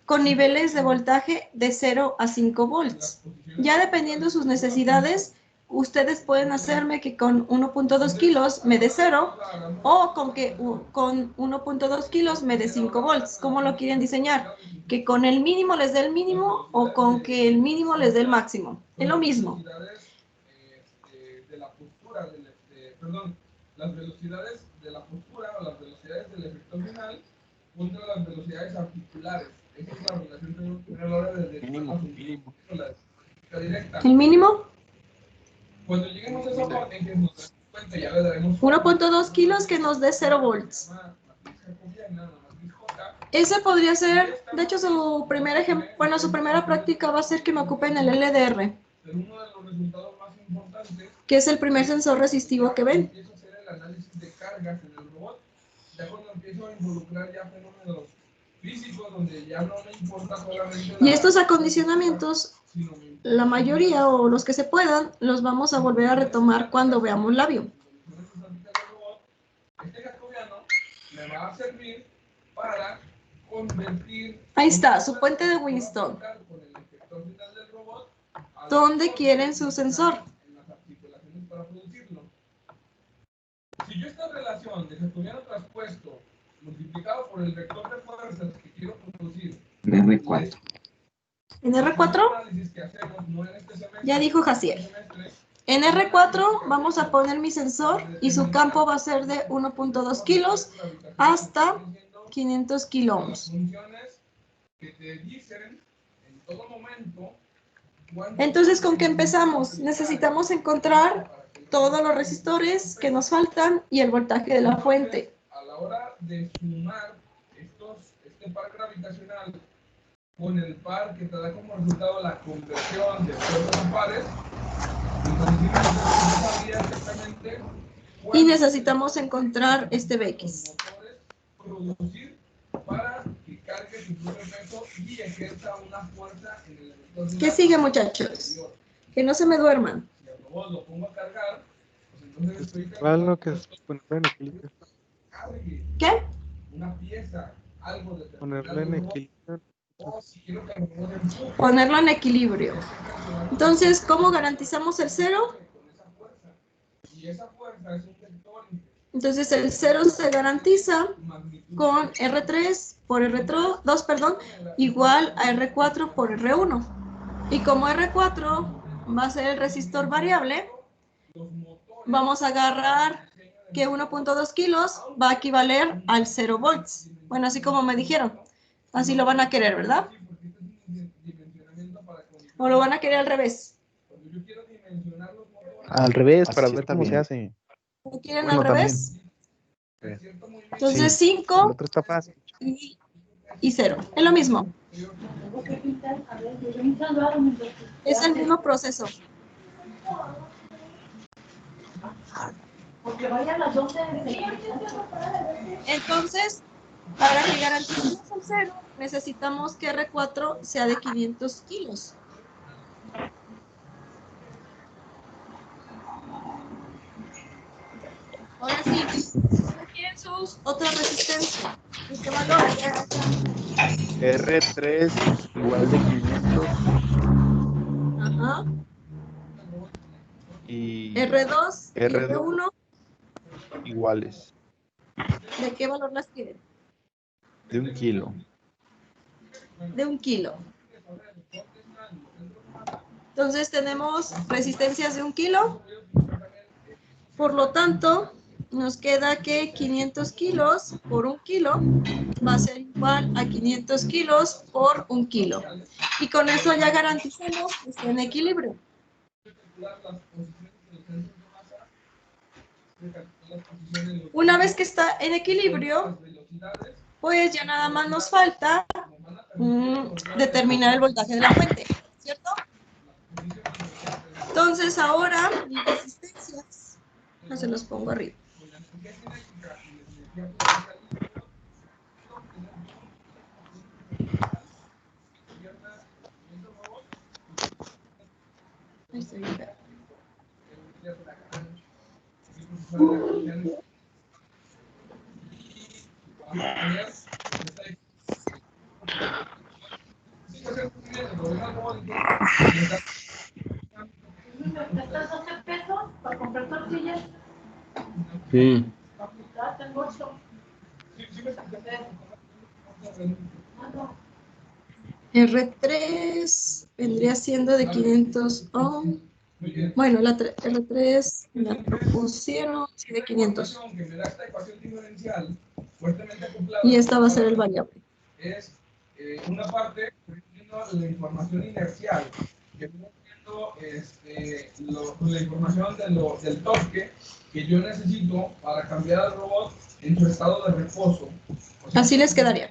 con niveles de voltaje de 0 a 5 volts. Ya dependiendo de sus necesidades, ustedes pueden hacerme que con 1.2 kilos me dé 0 o con 1.2 kilos me dé 5 volts. ¿Cómo lo quieren diseñar? Que con el mínimo les dé el mínimo o con que el mínimo les dé el máximo. Es lo mismo. De la postura, perdón, las velocidades de la postura o las velocidades del efecto final contra las velocidades articulares. Esa es la relación que tenemos que tener a la hora de Mínimo. la directa. ¿El mínimo? Cuando lleguemos a esa parte en que nos damos cuenta, ya le daremos 1.2 kilos que nos dé 0 volts. Ese podría ser, de hecho su primer ejemplo, bueno, su primera práctica va a ser que me ocupen el LDR, que es el primer sensor resistivo que ven. empiezo a hacer el análisis de cargas en el robot, ya cuando empiezo a involucrar ya fenómenos físicos donde ya no me importa solamente Y estos acondicionamientos, la mayoría o los que se puedan, los vamos a volver a retomar cuando veamos labio. Este jacobiano me va a servir para convertir. Ahí está, su puente de Winston. ¿Dónde quieren su sensor? Si yo esta relación de Saturniano traspuesto multiplicado por el vector de fuerzas que quiero producir R4. En R4, ya dijo Jaciel. En R4 vamos a poner mi sensor y su campo va a ser de 1.2 kilos hasta 500 kiloohms. Entonces, ¿con qué empezamos? Necesitamos encontrar todos los resistores que nos faltan y el voltaje de la fuente. A la hora de sumar este par gravitacional con el par que te da como resultado la conversión de fuerzas a pares, y necesitamos encontrar este Bx. Producir para que cargue su propio peso y ejerza una fuerza en el vector de ¿Qué sigue, muchachos? Que no se me duerman. Si el robot lo pongo a cargar, pues entonces estoy ¿Cuál es lo que es ponerlo en equilibrio? cargue ¿Qué? una pieza, algo de Ponerlo en equilibrio. o si quiero que el robot empuje Ponerlo en equilibrio. Entonces, ¿cómo garantizamos el cero? con esa fuerza. Y esa fuerza es un vector Entonces, el cero se garantiza con R3 por R2, perdón, igual a R4 por R1. Y como R4 va a ser el resistor variable, vamos a agarrar que 1.2 kilos va a equivaler al 0 volts. Bueno, así como me dijeron. Así lo van a querer, ¿verdad? ¿O lo van a querer al revés? Al revés, para Así ver está cómo bien. se hace. ¿Lo quieren Bueno, al revés? Entonces Sí. 5 El otro está fácil. y 0. Es lo mismo. Es el mismo proceso. Entonces, para que garanticemos el 0, necesitamos que R4 sea de 500 kilos. Ahora sí, ¿quieren sus otras resistencias? ¿Y qué valor? R3 igual de 500 Ajá. y R2 y R2 R1, iguales, ¿de qué valor las quieren? de 1 kilo. De 1 kilo. Entonces tenemos resistencias de 1 kilo. Por lo tanto, nos queda que 500 kilos por 1 kilo va a ser igual a 500 kilos por 1 kilo. Y con eso ya garantizamos que esté en equilibrio. Una vez que está en equilibrio, pues ya nada más nos falta determinar el voltaje de la fuente, ¿cierto? Entonces ahora mis resistencias, no se los pongo arriba. Ahí estoy bien. ¿Gastas 12 pesos para comprar tortillas? Sí. Tengo 8. R3 vendría siendo de 500 ohm. Bueno, la R3 la propusieron sí, de 500. Y esta va a ser el variable. Es una parte la información inercial, que viene siendo la información del torque que yo necesito para cambiar al robot en su estado de reposo. O sea, así les quedaría.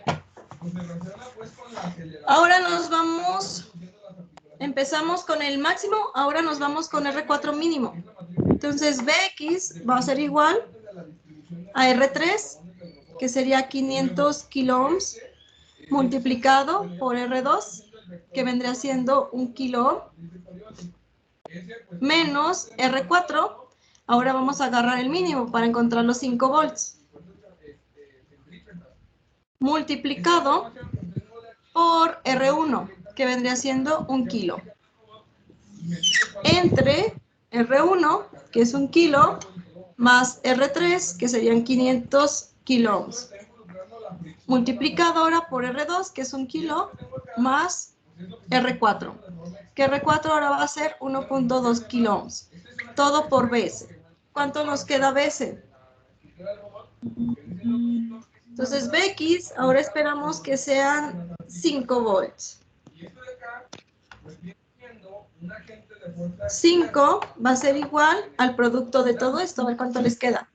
pues se relaciona, pues, con la aceleración. Ahora nos vamos, empezamos con el máximo, ahora nos vamos con R4 mínimo. Entonces Bx va a ser igual a R3, que sería 500 kiloohms, multiplicado por R2, que vendría siendo 1 kiloohm, menos R4. Ahora vamos a agarrar el mínimo para encontrar los 5 volts. Multiplicado por R1, que vendría siendo 1 kilo. Entre R1, que es 1 kilo, más R3, que serían 500 kilo ohms. Multiplicado ahora por R2, que es 1 kilo, más R4, que R4 ahora va a ser 1.2 kilo ohms. Todo por BS. ¿Cuánto nos queda BS? Entonces, BX, ahora esperamos que sean 5 volts. 5 va a ser igual al producto de todo esto. A ver cuánto les queda.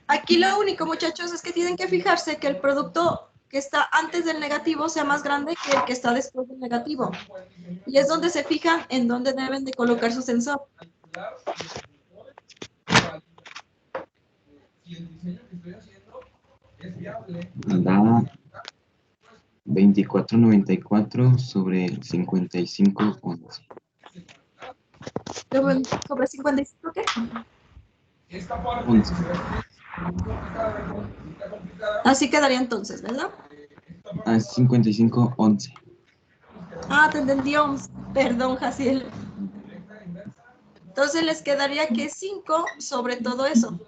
Aquí lo único, muchachos, es que tienen que fijarse que el producto que está antes del negativo sea más grande que el que está después del negativo. Y es donde se fijan en dónde deben de colocar su sensor. Da 24.94 sobre 55.11. ¿Sobre 55 qué? 11. Así quedaría entonces, ¿verdad? Ah, 55.11. Ah, te entendí, ohms. Perdón, Jaciel. Entonces les quedaría que 5 sobre todo eso.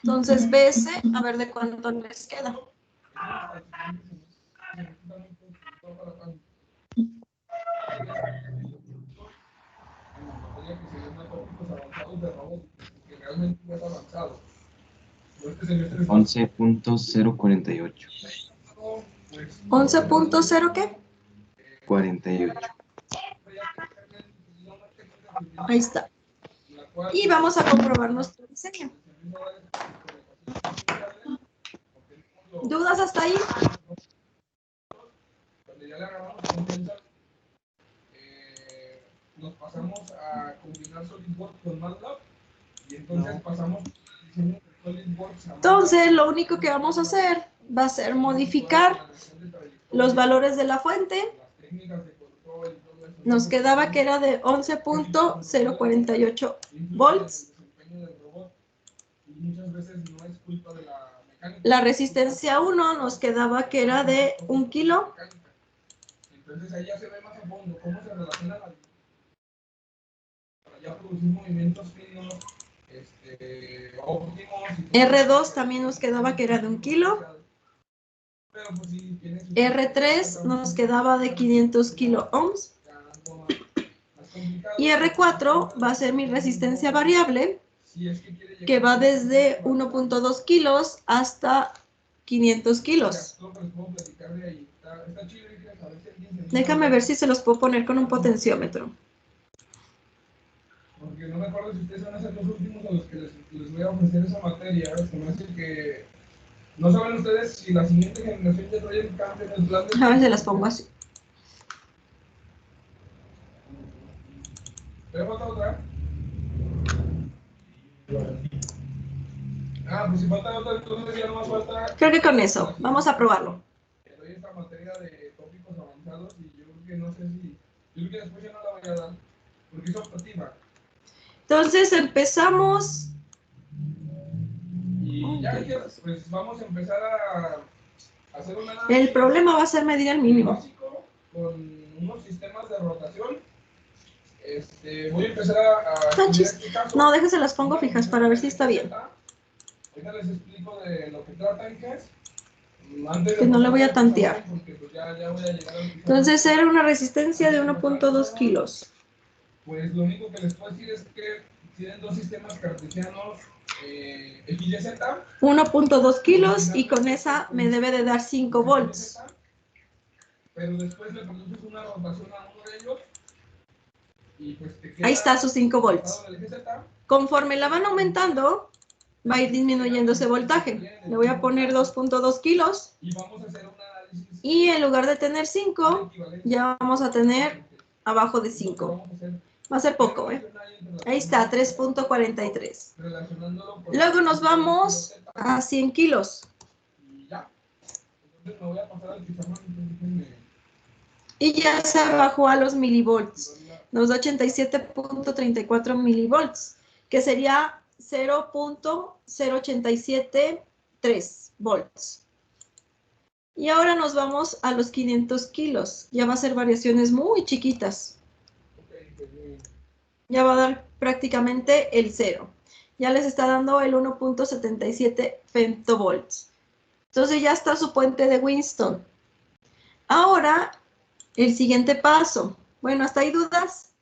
Entonces, BS, a ver de cuánto les queda. $11.048. 11.0 ¿qué? 48. Ahí está. Y vamos a comprobar nuestro diseño. ¿Dudas hasta ahí? Nos pasamos a combinar SolidWorks con MATLAB y entonces pasamos diseño de SolidWorks a MATLAB. Entonces, lo único que vamos a hacer va a ser modificar los valores de la fuente. Nos quedaba que era de 11.048 volts. La resistencia 1 nos quedaba que era de 1 kilo. Entonces ahí ya se ve más a fondo cómo se relaciona para ya producir movimientos finos, óptimos. R2 también nos quedaba que era de 1 kilo. R3 nos quedaba de 500 kilo ohms. Y R4 va a ser mi resistencia variable, que va desde 1.2 kilos hasta 500 kilos. Déjame ver si se los puedo poner con un potenciómetro. Porque no me acuerdo si ustedes van a ser los últimos a los que les voy a ofrecer esa materia. Se me hace que no saben ustedes si la siguiente generación de trae el cambio en el plan de... A ver, se las pongo así. ¿Te falta otra? Ah, pues si falta otra, entonces ya no más falta... Creo que con eso. Vamos a probarlo. Te doy esta materia de tópicos avanzados y yo creo que no sé si... Yo creo que después ya no la voy a dar, porque es optativa. Entonces empezamos... Y ya, pues vamos a empezar a hacer una... El problema va a ser medir el mínimo. Básico, con unos sistemas de rotación. Voy a empezar a estudiar este caso. No, déjense las pongo fijas para ver si está bien. Ahorita les explico de lo que trata en GES. Que no le voy a tantear. Pues ya voy a llegar al... Entonces era una resistencia de 1.2 kilos. Pues lo único que les puedo decir es que tienen dos sistemas cartesianos XYZ. 1.2 kilos y con esa me debe de dar 5 volts. Pero después le produces una rotación a uno de ellos. Y pues te queda... Ahí está sus 5 volts. Conforme la van aumentando, va a ir disminuyendo ese voltaje. Le voy a poner 2.2 kilos. Y en lugar de tener 5, ya vamos a tener abajo de 5. Va a ser poco, ¿eh? Ahí está, 3.43. Luego nos vamos a 100 kilos. Y ya se bajó a los milivolts. Nos da 87.34 milivolts, que sería 0.0873 volts. Y ahora nos vamos a los 500 kilos. Ya va a ser variaciones muy chiquitas. Ya va a dar prácticamente el 0. Ya les está dando el 1.77 femtovolts. Entonces ya está su puente de Winston. Ahora, el siguiente paso. Bueno, ¿hasta ahí dudas?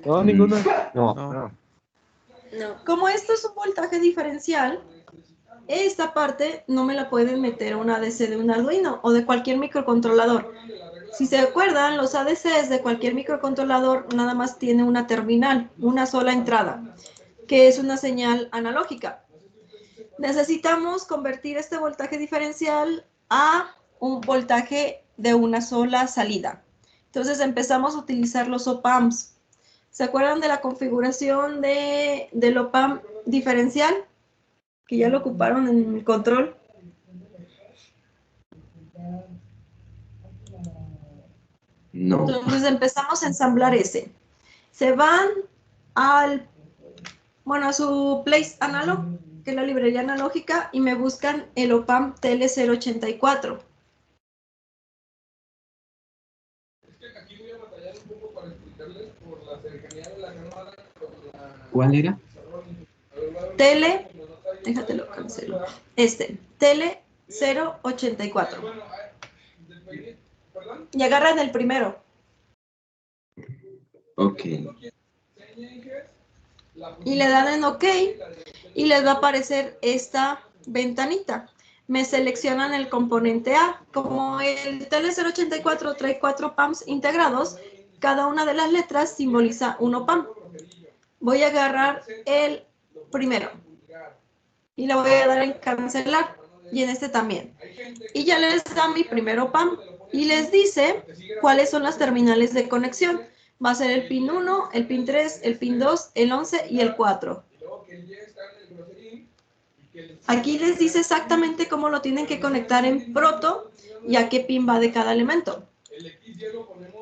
No, ninguna. No. No. No. Como esto es un voltaje diferencial, esta parte no me la pueden meter a un ADC de un Arduino o de cualquier microcontrolador. Si se acuerdan, los ADCs de cualquier microcontrolador nada más tiene una terminal, una sola entrada, que es una señal analógica. Necesitamos convertir este voltaje diferencial a un voltaje de una sola salida. Entonces empezamos a utilizar los op-amps. ¿Se acuerdan de la configuración del op-amp diferencial? Que ya lo ocuparon en el control. No. Entonces empezamos a ensamblar ese. Se van a su Place Analog, que es la librería analógica, y me buscan el op-amp TL084. Aquí voy a batallar un poco para explicarles por la cercanía de la cámara con la... ¿Cuál era? Déjatelo cancelo. TL084. Y agarran el primero. Ok. Y le dan en OK y les va a aparecer esta ventanita. Me seleccionan el componente A. Como el TL084 trae 4 PAMs integrados, cada una de las letras simboliza un op-amp. Voy a agarrar el primero y le voy a dar en cancelar, y en este también. Y ya les da mi primer op-amp y les dice cuáles son las terminales de conexión. Va a ser el pin 1, el pin 3, el pin 2, el 11 y el 4. Aquí les dice exactamente cómo lo tienen que conectar en proto y a qué pin va de cada elemento.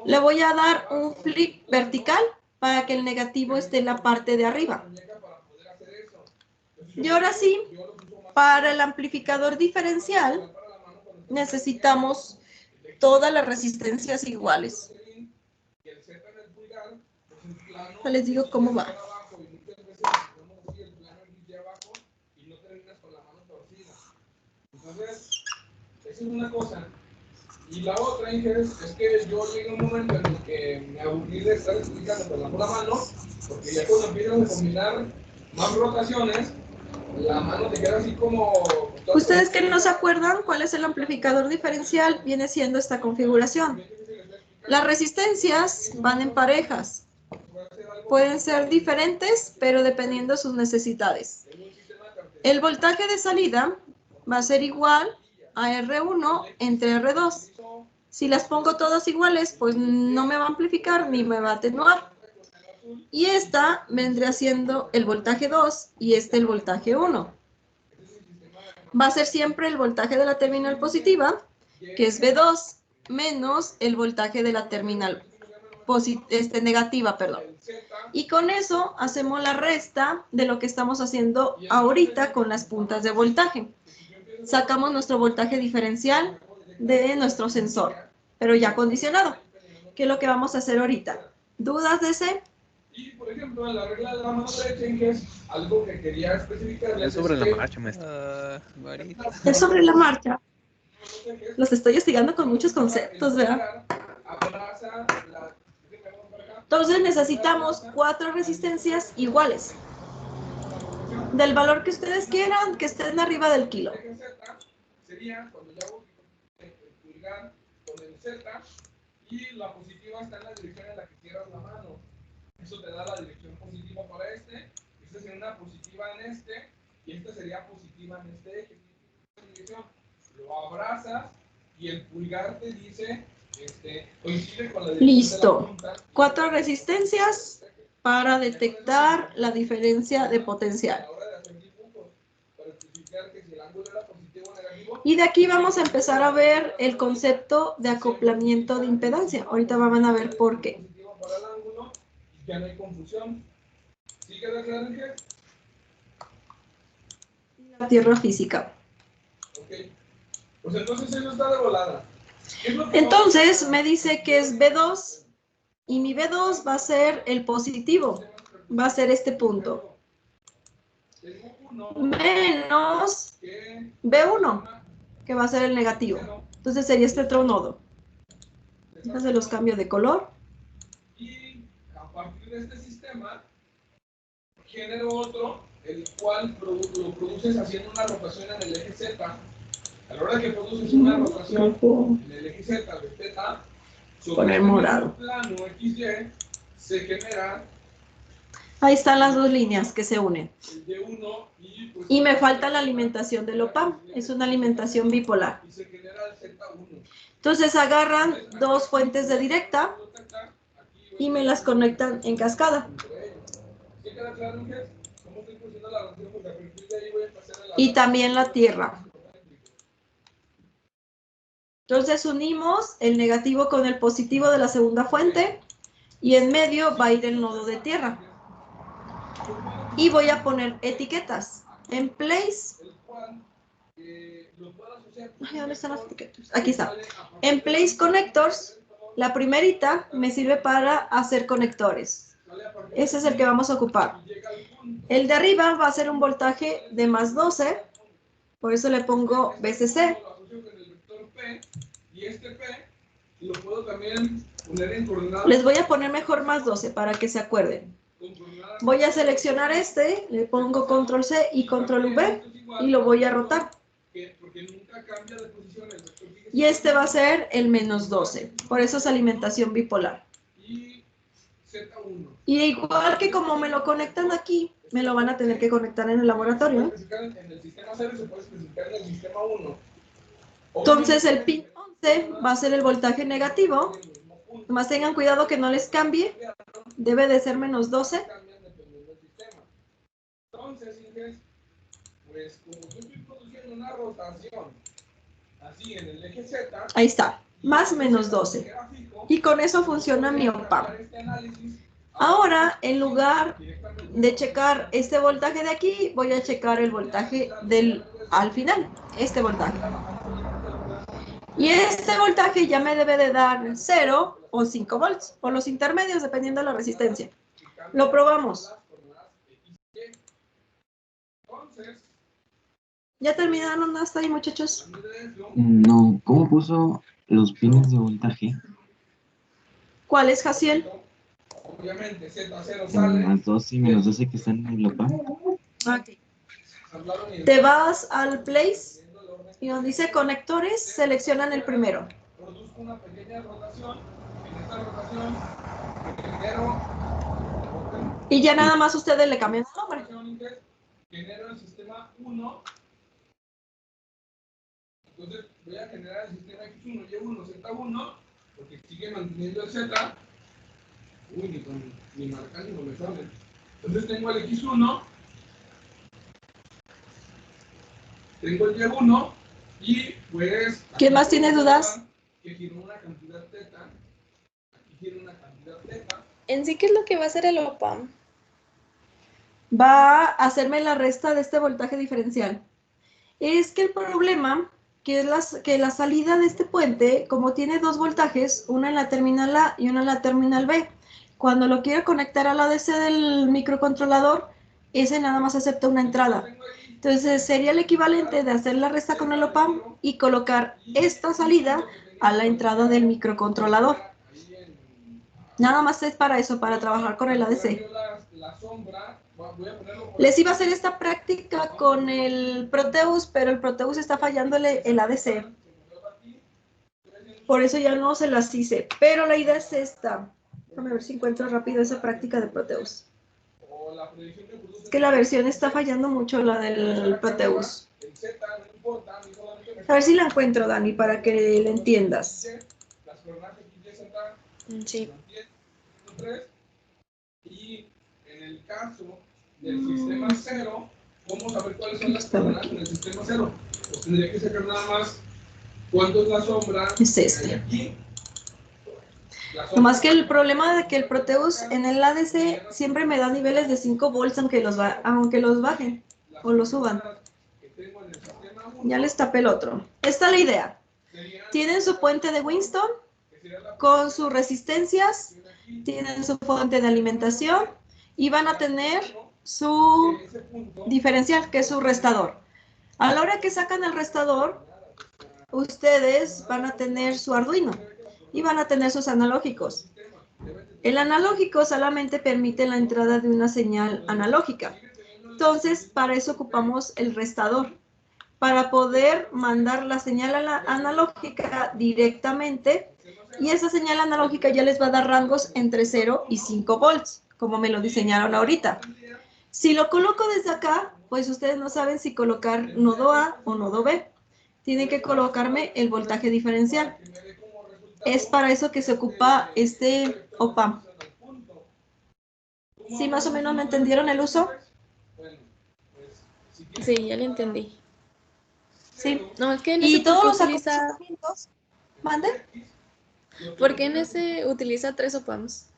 Le voy a dar un flip vertical para que el negativo esté en la parte de arriba. Y ahora sí, para el amplificador diferencial necesitamos todas las resistencias iguales. Ya les digo cómo va. Entonces, esa es una cosa. Y la otra, Inges, es que yo llegué a un momento en el que me aburrí de estar explicando con la pura mano, porque ya cuando empiezas a combinar más rotaciones, la mano te queda así como... Ustedes que no se acuerdan cuál es el amplificador diferencial, viene siendo esta configuración. Las resistencias van en parejas. Pueden ser diferentes, pero dependiendo de sus necesidades. El voltaje de salida va a ser igual a R1 entre R2. Si las pongo todas iguales, pues no me va a amplificar ni me va a atenuar. Y esta vendría siendo el voltaje 2 y este el voltaje 1. Va a ser siempre el voltaje de la terminal positiva, que es V2, menos el voltaje de la terminal negativa, perdón. Y con eso hacemos la resta de lo que estamos haciendo ahorita con las puntas de voltaje. Sacamos nuestro voltaje diferencial de nuestro sensor, pero ya condicionado, que es lo que vamos a hacer ahorita. ¿Dudas de ese? Y, por ejemplo, en la regla de la mano derecha, Inges, algo que quería especificarles Es sobre la marcha, maestro. Es sobre la marcha. Los estoy hostigando con muchos conceptos, ¿verdad? Entonces necesitamos 4 resistencias iguales. Del valor que ustedes quieran, que estén arriba del kilo. Sería cuando yo hago el pulgar con el Z y la positiva está en la dirección en la que cierras la mano. Eso te da la dirección positiva para este. Esta sería una positiva en este y esta sería positiva en este eje. Lo abrazas y el pulgar te dice coincide con la dirección. Listo. De la punta. 4 resistencias para detectar la diferencia de potencial. Y de aquí vamos a empezar a ver el concepto de acoplamiento de impedancia. Ahorita van a ver por qué. Ya no hay confusión. ¿Sí queda claro, Inge? La tierra física. Ok, Ok. Pues entonces eso está de volada. Entonces me dice que es B2 y mi B2 va a ser el positivo, va a ser este punto. Menos B1, que va a ser el negativo. Entonces sería este otro nodo. Entonces los cambio de color. Y a partir de este sistema, genero otro, el cual lo produces haciendo una rotación en el eje Z. A la hora que produces una rotación en el eje Z de θ, sobre el plano XY, se genera. Ahí están las dos líneas que se unen. El D1 y me falta la alimentación del OPAM. Es una alimentación bipolar. Y se genera el Z1. Entonces agarran dos fuentes de directa y me las conectan en cascada. Y también la tierra. Entonces unimos el negativo con el positivo de la segunda fuente y en medio va a ir el nodo de tierra. Y voy a poner etiquetas. En place. Ay, ¿dónde están las etiquetas? Aquí está. En place connectors, la primerita me sirve para hacer conectores. Ese es el que vamos a ocupar. El de arriba va a ser un voltaje de más 12. Por eso le pongo BCC. Les voy a poner mejor más 12 para que se acuerden. Voy a seleccionar este, le pongo control C y control V y lo voy a rotar. Y este va a ser el menos 12, por eso es alimentación bipolar. Y igual que como me lo conectan aquí, me lo van a tener que conectar en el laboratorio. Entonces el pin 11 va a ser el voltaje negativo. Nomás tengan cuidado que no les cambie. Debe de ser menos 12. Entonces, pues como yo estoy produciendo una rotación así en el eje Z. Ahí está, más menos 12. Y con eso funciona mi OPAM. Ahora, en lugar de checar este voltaje de aquí, voy a checar el voltaje al final, este voltaje. Y este voltaje ya me debe de dar 0 o 5 volts, o los intermedios, dependiendo de la resistencia. Lo probamos. ¿Ya terminaron hasta ahí, muchachos? No, ¿cómo puso los pines de voltaje? ¿Cuál es, Jaciel? Obviamente, Z0 En sale. más 12 y menos 12 que están en el OPAM. Okay. Te vas al place y donde dice conectores, seleccionan el primero. Produzco una pequeña rotación. En esta rotación, genero. Y ya nada más ustedes le cambian el nombre. Genero el sistema 1. Entonces voy a generar el sistema X1, Y1, Z1, porque sigue manteniendo el Z. Uy, ni marcando me sale. Entonces tengo el X1, tengo el Y1, y pues... ¿Quién más tiene dudas? Que quiero una cantidad teta. Aquí quiero una cantidad teta. ¿En sí qué es lo que va a hacer el OPAM? Va a hacerme la resta de este voltaje diferencial. Es que el problema... que la salida de este puente, como tiene dos voltajes, una en la terminal A y una en la terminal B, cuando lo quiero conectar a la DC del microcontrolador, ese nada más acepta una entrada. Entonces sería el equivalente de hacer la resta con el OPAM y colocar esta salida a la entrada del microcontrolador. Nada más es para eso, para trabajar con el ADC. Les iba a hacer esta práctica con el Proteus, pero el Proteus está fallándole el ADC. Por eso ya no se las hice. Pero la idea es esta. Déjame ver si encuentro rápido esa práctica de Proteus. Es que la versión está fallando mucho, la del Proteus. A ver si la encuentro, Dani, para que la entiendas. Sí. Y en el caso del sistema 0, ¿cómo saber cuáles son las coordenadas en el sistema 0? Pues tendría que sacar nada más cuánto es la sombra. Es este. Aquí. Nomás que el problema de que el Proteus en el ADC siempre me da niveles de 5 volts aunque los bajen o los suban. Que tengo en el sistema Ya les tapé el otro. Esta es la idea. Tienen su puente de Winston con sus resistencias, tienen su fuente de alimentación y van a tener su diferencial, que es su restador. A la hora que sacan el restador, ustedes van a tener su Arduino y van a tener sus analógicos. El analógico solamente permite la entrada de una señal analógica. Entonces, para eso ocupamos el restador, para poder mandar la señal analógica directamente, y esa señal analógica ya les va a dar rangos entre 0 y 5 volts, como me lo diseñaron ahorita. Si lo coloco desde acá, pues ustedes no saben si colocar nodo A o nodo B. Tienen que colocarme el voltaje diferencial. Es para eso que se ocupa este op-amp. ¿Sí más o menos me entendieron el uso? Sí, ya lo entendí. Sí. No, es que en Y ese todos los utiliza... acondicionamientos, ¿mande? ¿Por qué en ese utiliza 3 op-amps?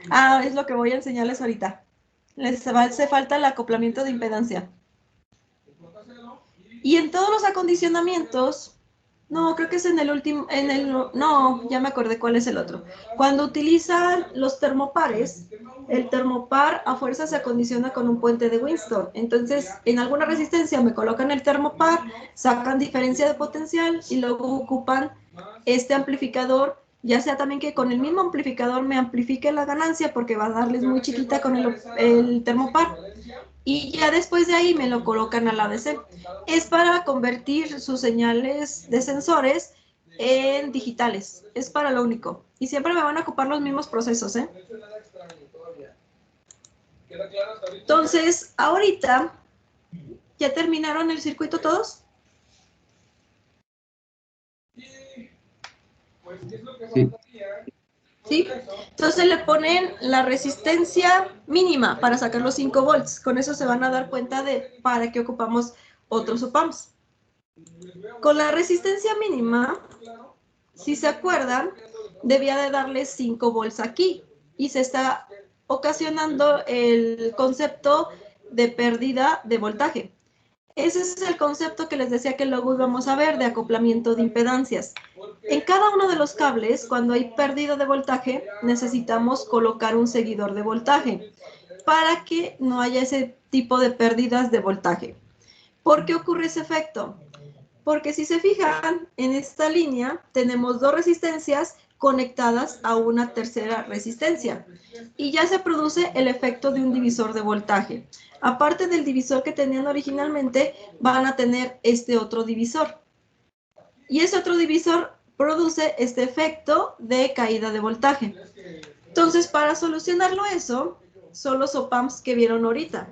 Ah, es lo que voy a enseñarles ahorita. Les hace falta el acoplamiento de impedancia. Y en todos los acondicionamientos, no, creo que es en el último, no, ya me acordé cuál es el otro. Cuando utilizan los termopares, el termopar a fuerza se acondiciona con un puente de Winston. Entonces, en alguna resistencia me colocan el termopar, sacan diferencia de potencial y luego ocupan este amplificador, ya sea también que con el mismo amplificador me amplifique la ganancia porque va a darles muy chiquita con el termopar. Y ya después de ahí me lo colocan al ADC. Es para convertir sus señales de sensores en digitales. Es para lo único. Y siempre me van a ocupar los mismos procesos, ¿eh? Entonces, ahorita, ¿ya terminaron el circuito todos? Sí. ¿Sí? Entonces le ponen la resistencia mínima para sacar los 5 volts. Con eso se van a dar cuenta de para qué ocupamos otros op-amps. Con la resistencia mínima, si se acuerdan, debía de darle 5 volts aquí. Y se está ocasionando el concepto de pérdida de voltaje. Ese es el concepto que les decía que luego íbamos a ver de acoplamiento de impedancias. En cada uno de los cables, cuando hay pérdida de voltaje, necesitamos colocar un seguidor de voltaje para que no haya ese tipo de pérdidas de voltaje. ¿Por qué ocurre ese efecto? Porque si se fijan, en esta línea tenemos dos resistencias conectadas a una tercera resistencia y ya se produce el efecto de un divisor de voltaje. Aparte del divisor que tenían originalmente, van a tener este otro divisor. Y ese otro divisor produce este efecto de caída de voltaje. Entonces, para solucionarlo eso, son los op-amps que vieron ahorita.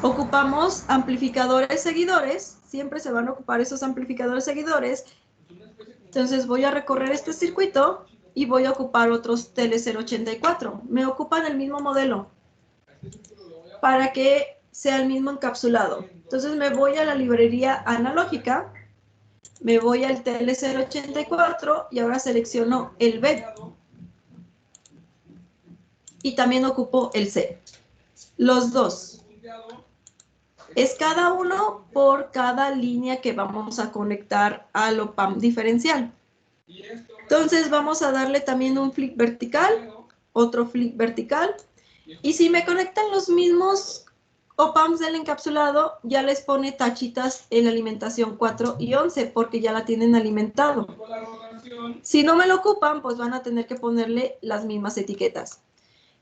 Ocupamos amplificadores seguidores, siempre se van a ocupar esos amplificadores seguidores. Entonces voy a recorrer este circuito y voy a ocupar otros TL084. Me ocupan el mismo modelo para que sea el mismo encapsulado. Entonces me voy a la librería analógica, me voy al TL084 y ahora selecciono el B. Y también ocupo el C. Los dos. Es cada uno por cada línea que vamos a conectar al op-amp diferencial. Entonces vamos a darle también un flick vertical, otro flick vertical. Y si me conectan los mismos op-amps del encapsulado, ya les pone tachitas en la alimentación 4 y 11 porque ya la tienen alimentado. Si no me lo ocupan, pues van a tener que ponerle las mismas etiquetas.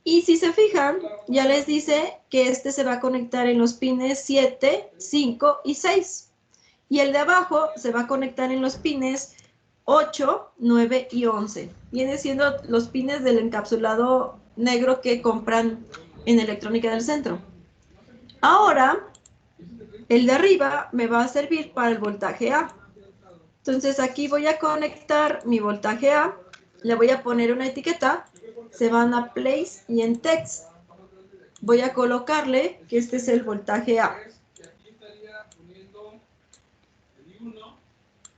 Y si se fijan, ya les dice que este se va a conectar en los pines 7, 5 y 6. Y el de abajo se va a conectar en los pines 8, 9 y 11. Viene siendo los pines del encapsulado negro que compran en Electrónica del Centro. Ahora, el de arriba me va a servir para el voltaje A. Entonces aquí voy a conectar mi voltaje A, le voy a poner una etiqueta, se van a Place y en Text voy a colocarle que este es el voltaje A.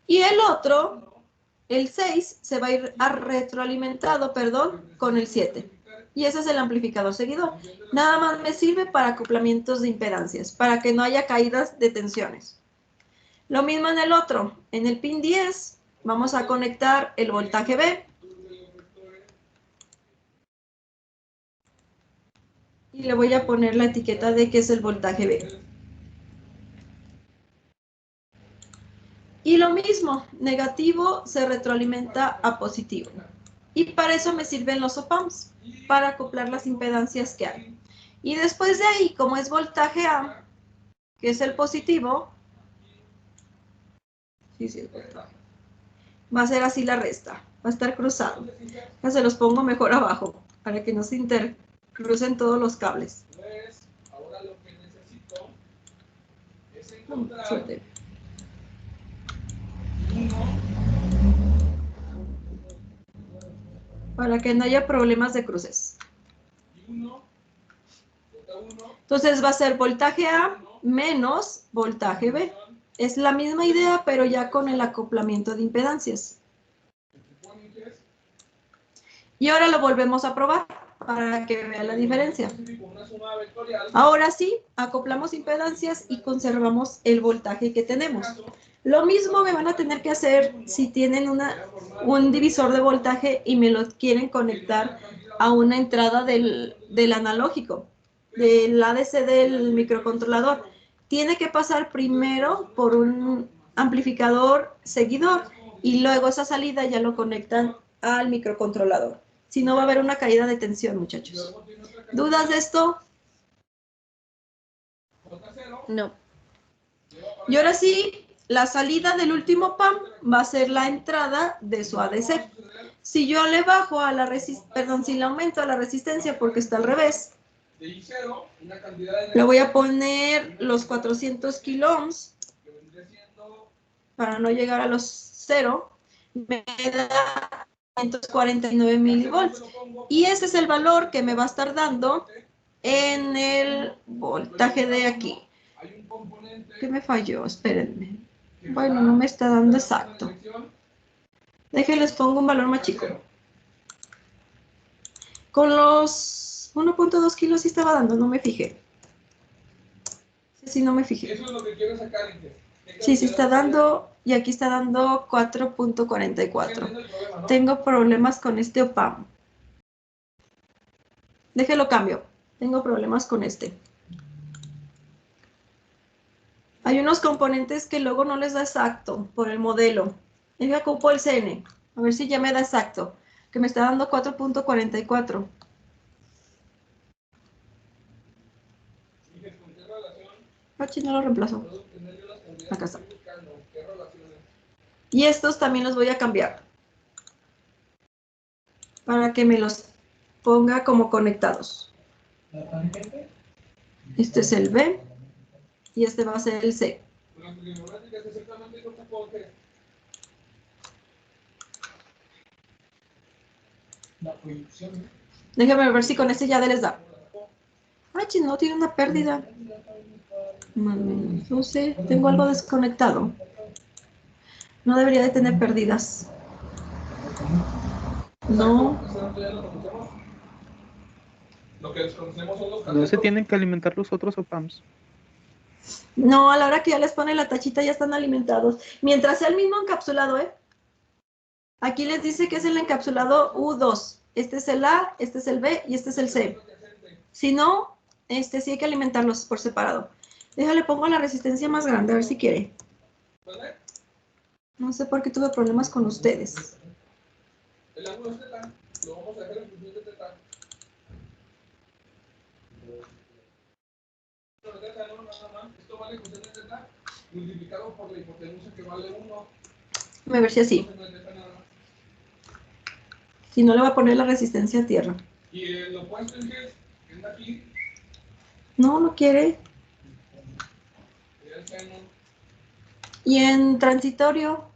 Y el otro, el 6, se va a ir retroalimentado, con el 7. Y ese es el amplificador seguidor. Nada más me sirve para acoplamientos de impedancias, para que no haya caídas de tensiones. Lo mismo en el otro. En el pin 10 vamos a conectar el voltaje B. Y le voy a poner la etiqueta de que es el voltaje B. Y lo mismo, negativo se retroalimenta a positivo. Y para eso me sirven los op-amps, para acoplar las impedancias que hay. Y después de ahí, como es voltaje A, que es el positivo, va a ser así la resta, va a estar cruzado. Ya se los pongo mejor abajo, para que no se intercrucen todos los cables. Ahora lo que necesito es encontrar para que no haya problemas de cruces. Entonces va a ser voltaje A menos voltaje B. Es la misma idea, pero ya con el acoplamiento de impedancias. Y ahora lo volvemos a probar para que vea la diferencia. Ahora sí, acoplamos impedancias y conservamos el voltaje que tenemos. Lo mismo me van a tener que hacer si tienen un divisor de voltaje y me lo quieren conectar a una entrada del analógico, del ADC del microcontrolador. Tiene que pasar primero por un amplificador seguidor y luego esa salida ya lo conectan al microcontrolador. Si no, va a haber una caída de tensión, muchachos. ¿Dudas de esto? No. Y ahora sí, la salida del último PAM va a ser la entrada de su ADC. Si yo le bajo a la resistencia, si le aumento a la resistencia porque está al revés, le voy a poner los 400 kilo ohms para no llegar a los 0. Me da 549 milivolts. Y ese es el valor que me va a estar dando en el voltaje de aquí. ¿Qué me falló? Espérenme. Bueno, no me está dando exacto. Déjenles pongo un valor más chico. Con los 1.2 kilos sí estaba dando, no me fijé. Sí, no me fijé. Eso es lo que quiero sacar. Sí, sí está dando, y aquí está dando 4.44. Tengo problemas con este OPAM. Déjelo cambio. Tengo problemas con este. Hay unos componentes que luego no les da exacto por el modelo. Yo ocupo el CN. A ver si ya me da exacto. Que me está dando 4.44. Ah, no lo reemplazo. Acá está. Y estos también los voy a cambiar. Para que me los ponga como conectados. Este es el B. Y este va a ser el C. Déjame ver si con este ya les da. Ay, no, tiene una pérdida. No sé, tengo algo desconectado. No debería de tener pérdidas. No. No se tienen que alimentar los otros OPAMs. No, a la hora que ya les pone la tachita ya están alimentados. Mientras sea el mismo encapsulado, ¿eh? Aquí les dice que es el encapsulado U2. Este es el A, este es el B y este es el C. Si no, sí hay que alimentarlos por separado. Déjale, pongo la resistencia más grande, a ver si quiere. No sé por qué tuve problemas con ustedes. El ángulo es teta, lo vamos a dejar en función de teta. Esto vale función de teta multiplicado por la hipotenusa que vale 1. A ver si así. Si no, le voy a poner la resistencia a tierra. ¿Y el opuesto en qué es? ¿Es aquí? No, no quiere. ¿Y en transitorio?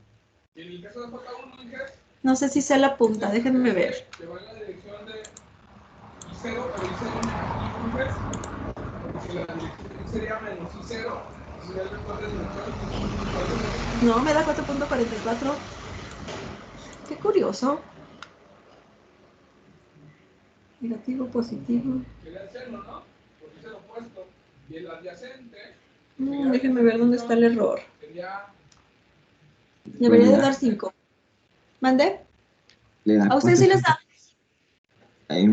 ¿Y en el caso de J1 en qué es? No sé si sea la punta, déjenme ver. Se va en la dirección de I0 o I0 en qué es? Si la dirección sería menos I0, sería el vector de dirección. No, me da 4.44. Qué curioso. Negativo, positivo. Sería el seno, ¿no? Porque es el opuesto. Y el adyacente Déjenme ver dónde está el error. sería... Debería de dar 5. ¿Mande? Le da ¿A ustedes sí les da? ahí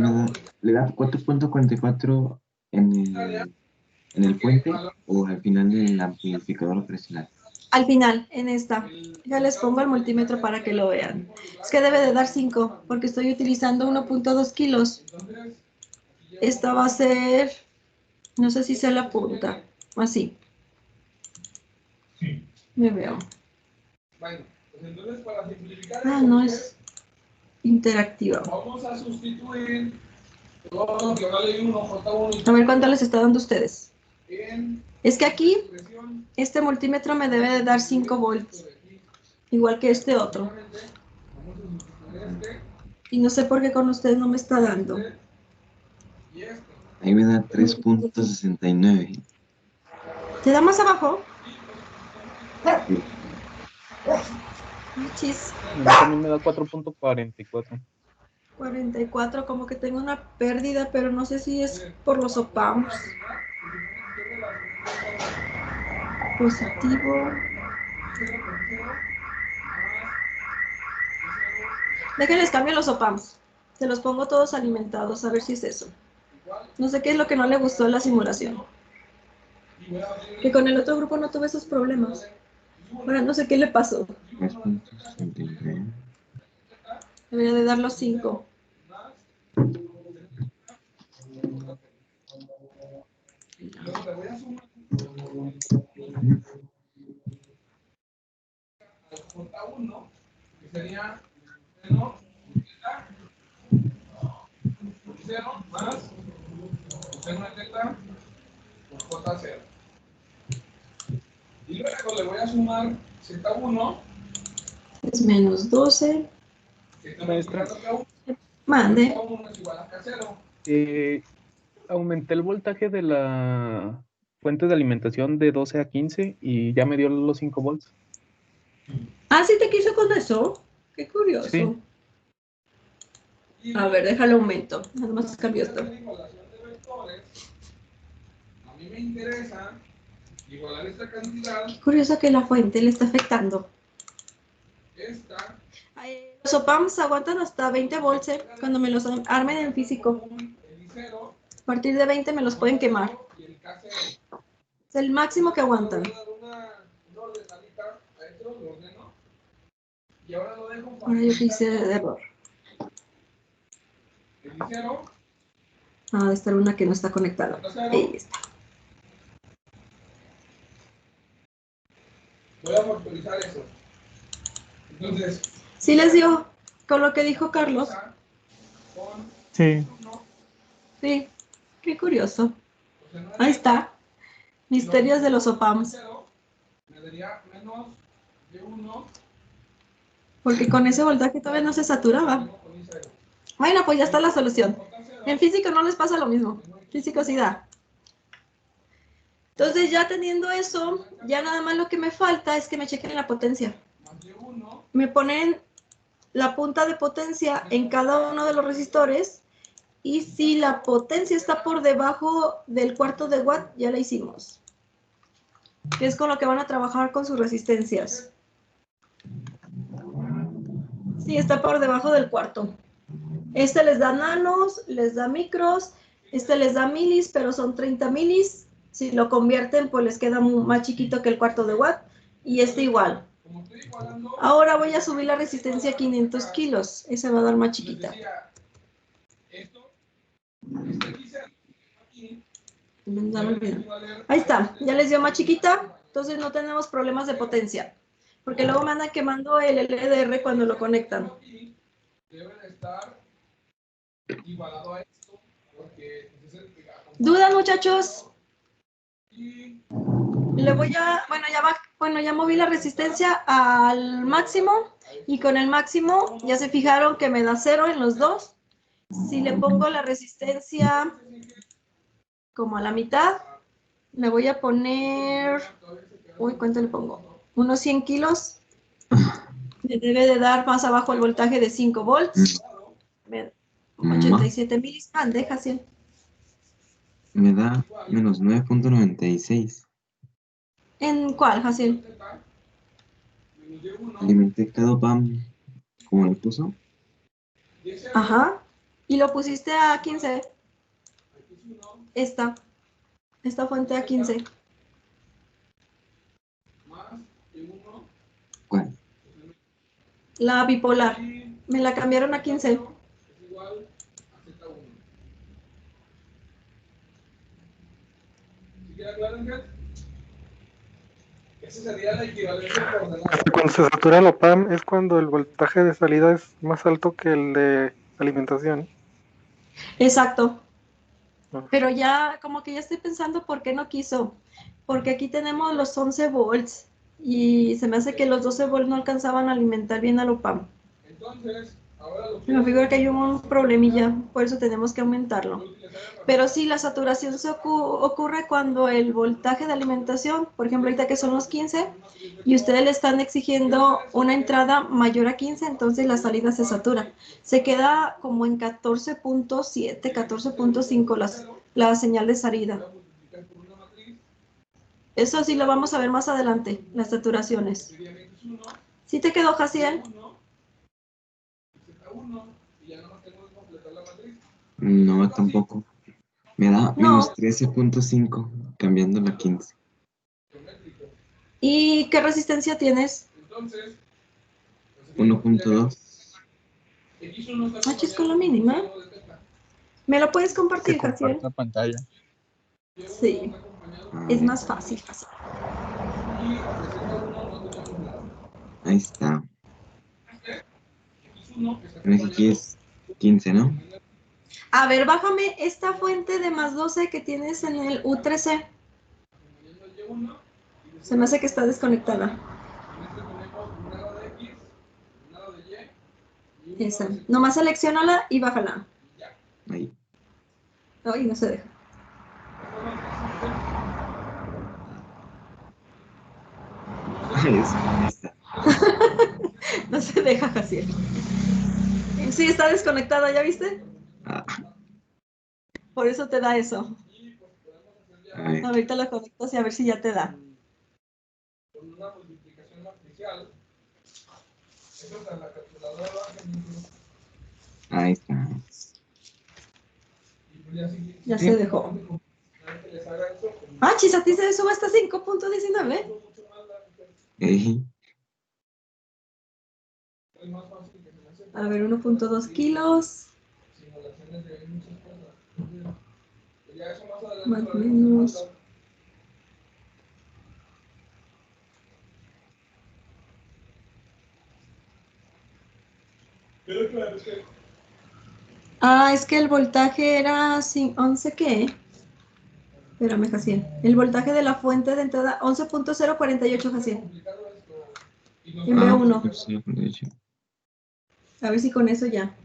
le da 4.44 en el puente o al final del amplificador operacional. Al final, en esta. Ya les pongo el multímetro para que lo vean. Es que debe de dar 5, porque estoy utilizando 1.2 kilos. Esta va a ser, no sé si sea la punta, así. Me veo. Bueno, pues entonces para simplificar Ah, no es interactiva. vamos a sustituir todo lo que vale 1, J1 A ver cuánto les está dando a ustedes. en Es que aquí, presión. este multímetro me debe de dar 5 volts. Igual que este otro. Vamos a sustituir este Y no sé por qué con ustedes no me está dando. y este. Ahí me da 3.69. ¿Te da más abajo? Sí. Chis. A mí también me da 4.44. 44, como que tengo una pérdida, pero no sé si es por los opams. Positivo. Déjenles cambio los opams. Se los pongo todos alimentados, a ver si es eso. No sé qué es lo que no le gustó en la simulación. Que con el otro grupo no tuve esos problemas. Ahora no sé qué le pasó. 3.69. Debería de dar los 5. J1, que sería seno, seno más seno de teta por J0. Y luego le voy a sumar Z1. Es menos 12. Maestra, Mande. K1 es igual a K0. Aumenté el voltaje de la fuente de alimentación de 12 a 15 y ya me dio los 5 volts. Ah, ¿sí te quiso con eso? Qué curioso. Sí. A ver, déjalo aumento. Nada más cambio esto. A mí me interesa igualar esta cantidad. Qué curioso que la fuente le está afectando. Esta. Los opams aguantan hasta 20 volts, cuando me los armen en físico. A partir de 20 me los pueden quemar. Es el máximo que aguantan. Ahora yo hice de error. Ah, de estar una que no está conectada. Ahí está. Voy a factorizar eso. Entonces. Sí les dio con lo que dijo Carlos. Sí. Sí, qué curioso. Ahí está. Misterios de los opams. Me daría menos de 1. Porque con ese voltaje todavía no se saturaba. Bueno, pues ya está la solución. En físico no les pasa lo mismo. Físico sí da. Entonces ya teniendo eso, ya nada más lo que me falta es que me chequen la potencia. Me ponen la punta de potencia en cada uno de los resistores y si la potencia está por debajo del cuarto de watt, ya la hicimos. Que es con lo que van a trabajar con sus resistencias. Sí, está por debajo del cuarto. Este les da nanos, les da micros, este les da milis, pero son 30 milis. Si lo convierten, pues les queda más chiquito que el cuarto de watt. Y este igual. Ahora voy a subir la resistencia a 500 kilos. Esa va a dar más chiquita. Ahí está, ya les dio más chiquita. Entonces no tenemos problemas de potencia. Porque luego me andan quemando el LDR cuando lo conectan. ¿Dudas, muchachos? Le voy a, ya moví la resistencia al máximo y con el máximo ya se fijaron que me da 0 en los dos. Si le pongo la resistencia como a la mitad, me voy a poner, uy, ¿cuánto le pongo? Unos 100 kilos. Me debe de dar más abajo el voltaje de 5 volts. Más 87 milispan, deja así. me da menos 9.96. ¿En cuál, Jaciel? Alimenté cada PAM como lo puso. Ajá. ¿Y lo pusiste a 15? Esta fuente a 15. ¿Cuál? La bipolar. Me la cambiaron a 15. Ese sería la equivalencia coordenada. Cuando se satura la PAM es cuando el voltaje de salida es más alto que el de alimentación. Exacto. Ah. Pero ya, como que ya estoy pensando por qué no quiso. Porque aquí tenemos los 11 volts. Y se me hace que los 12 volts no alcanzaban a alimentar bien al OPAM. Entonces, ahora Me figura que hay un problemilla, por eso tenemos que aumentarlo. Pero sí, la saturación se ocurre cuando el voltaje de alimentación, por ejemplo, ahorita que son los 15, y ustedes le están exigiendo una entrada mayor a 15, entonces la salida se satura. Se queda como en 14.7, 14.5 la señal de salida. Eso sí lo vamos a ver más adelante, las saturaciones. ¿Sí te quedó, Jaciel? No, tampoco. Me da No. menos 13.5 cambiando la 15. ¿Y qué resistencia tienes? 1.2. Ah, chisco, la mínima. ¿Me lo puedes compartir, Que Jaciel? comparta pantalla. Sí, es más fácil, Jaciel. Ahí está. Aquí es 15, ¿no? A ver, bájame esta fuente de más 12 que tienes en el U13. Se me hace que está desconectada. Esa. Nomás selecciónala y bájala. Ahí. Ay, no se deja. Ahí está. No se deja, Jaciel. Sí, está desconectada, ¿ya viste? Ah, Por eso te da eso. a ver. Ahorita la conectas y a ver si ya te da. Con una multiplicación matricial. Eso es la calculadora. Ahí está. Ya se dejó. Ah, chis, a ti se sube hasta 5.19. Ey. A ver, 1.2 kilos. Más o menos. Ah, es que el voltaje era 11, ¿qué? Espérame, Jaciel. El voltaje de la fuente de entrada, 11.048, Jaciel. En B1. Pues sí, de hecho. A ver si con eso ya.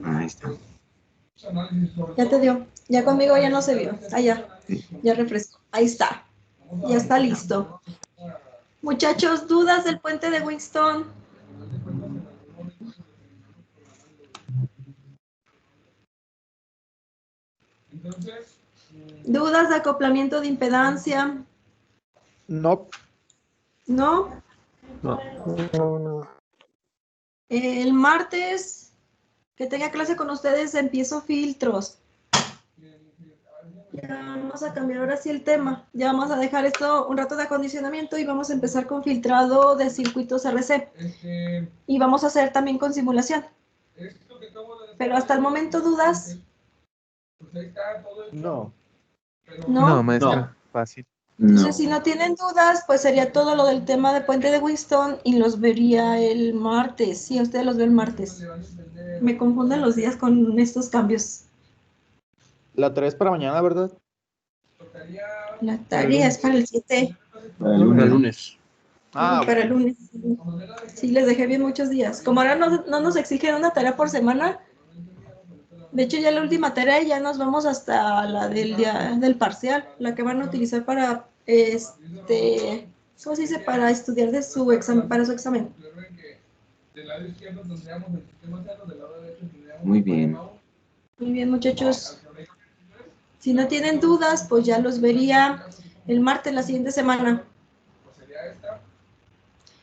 Ahí está. Ya te dio. Ya conmigo ya no se vio. Ah, ya. Ya refresco. Ahí está. Ya está listo. Muchachos, ¿dudas del puente de Winston? ¿Dudas de acoplamiento de impedancia? No. ¿No? No. El martes que tenga clase con ustedes empiezo filtros. Ya vamos a cambiar ahora sí el tema. Ya vamos a dejar esto un rato de acondicionamiento y vamos a empezar con filtrado de circuitos RC. Y vamos a hacer también con simulación. Pero hasta el momento, ¿dudas? No. No, maestra, fácil. Entonces, No. si no tienen dudas, pues sería todo lo del tema de Puente de Winston y los vería el martes. Sí, ustedes los ven martes. Me confunden los días con estos cambios. La traes para mañana, ¿verdad? La tarea es para el 7. Para el lunes. Para el lunes. Sí, les dejé bien muchos días. Como ahora no nos exigen una tarea por semana, de hecho ya la última tarea ya nos vamos hasta la del día del parcial, la que van a utilizar para ¿cómo se dice? Para estudiar de su examen, para su examen. Observen que del lado izquierdo tendríamos el sistema cero, del lado derecho tendríamos Muy el bien. mouse. Muy bien, muchachos. Si no tienen dudas, pues ya los vería el martes la siguiente semana. Pues sería esta.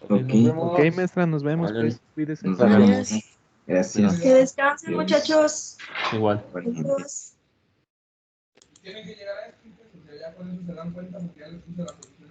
Ok. Ok, maestra, nos vemos, Vale. pues, cuídese. Nos Adiós. vemos. Gracias. Que descansen, Adiós. muchachos. Igual. Adiós. Tienen que llegar a este, porque ya con eso se dan cuenta, porque ya les puse la solución.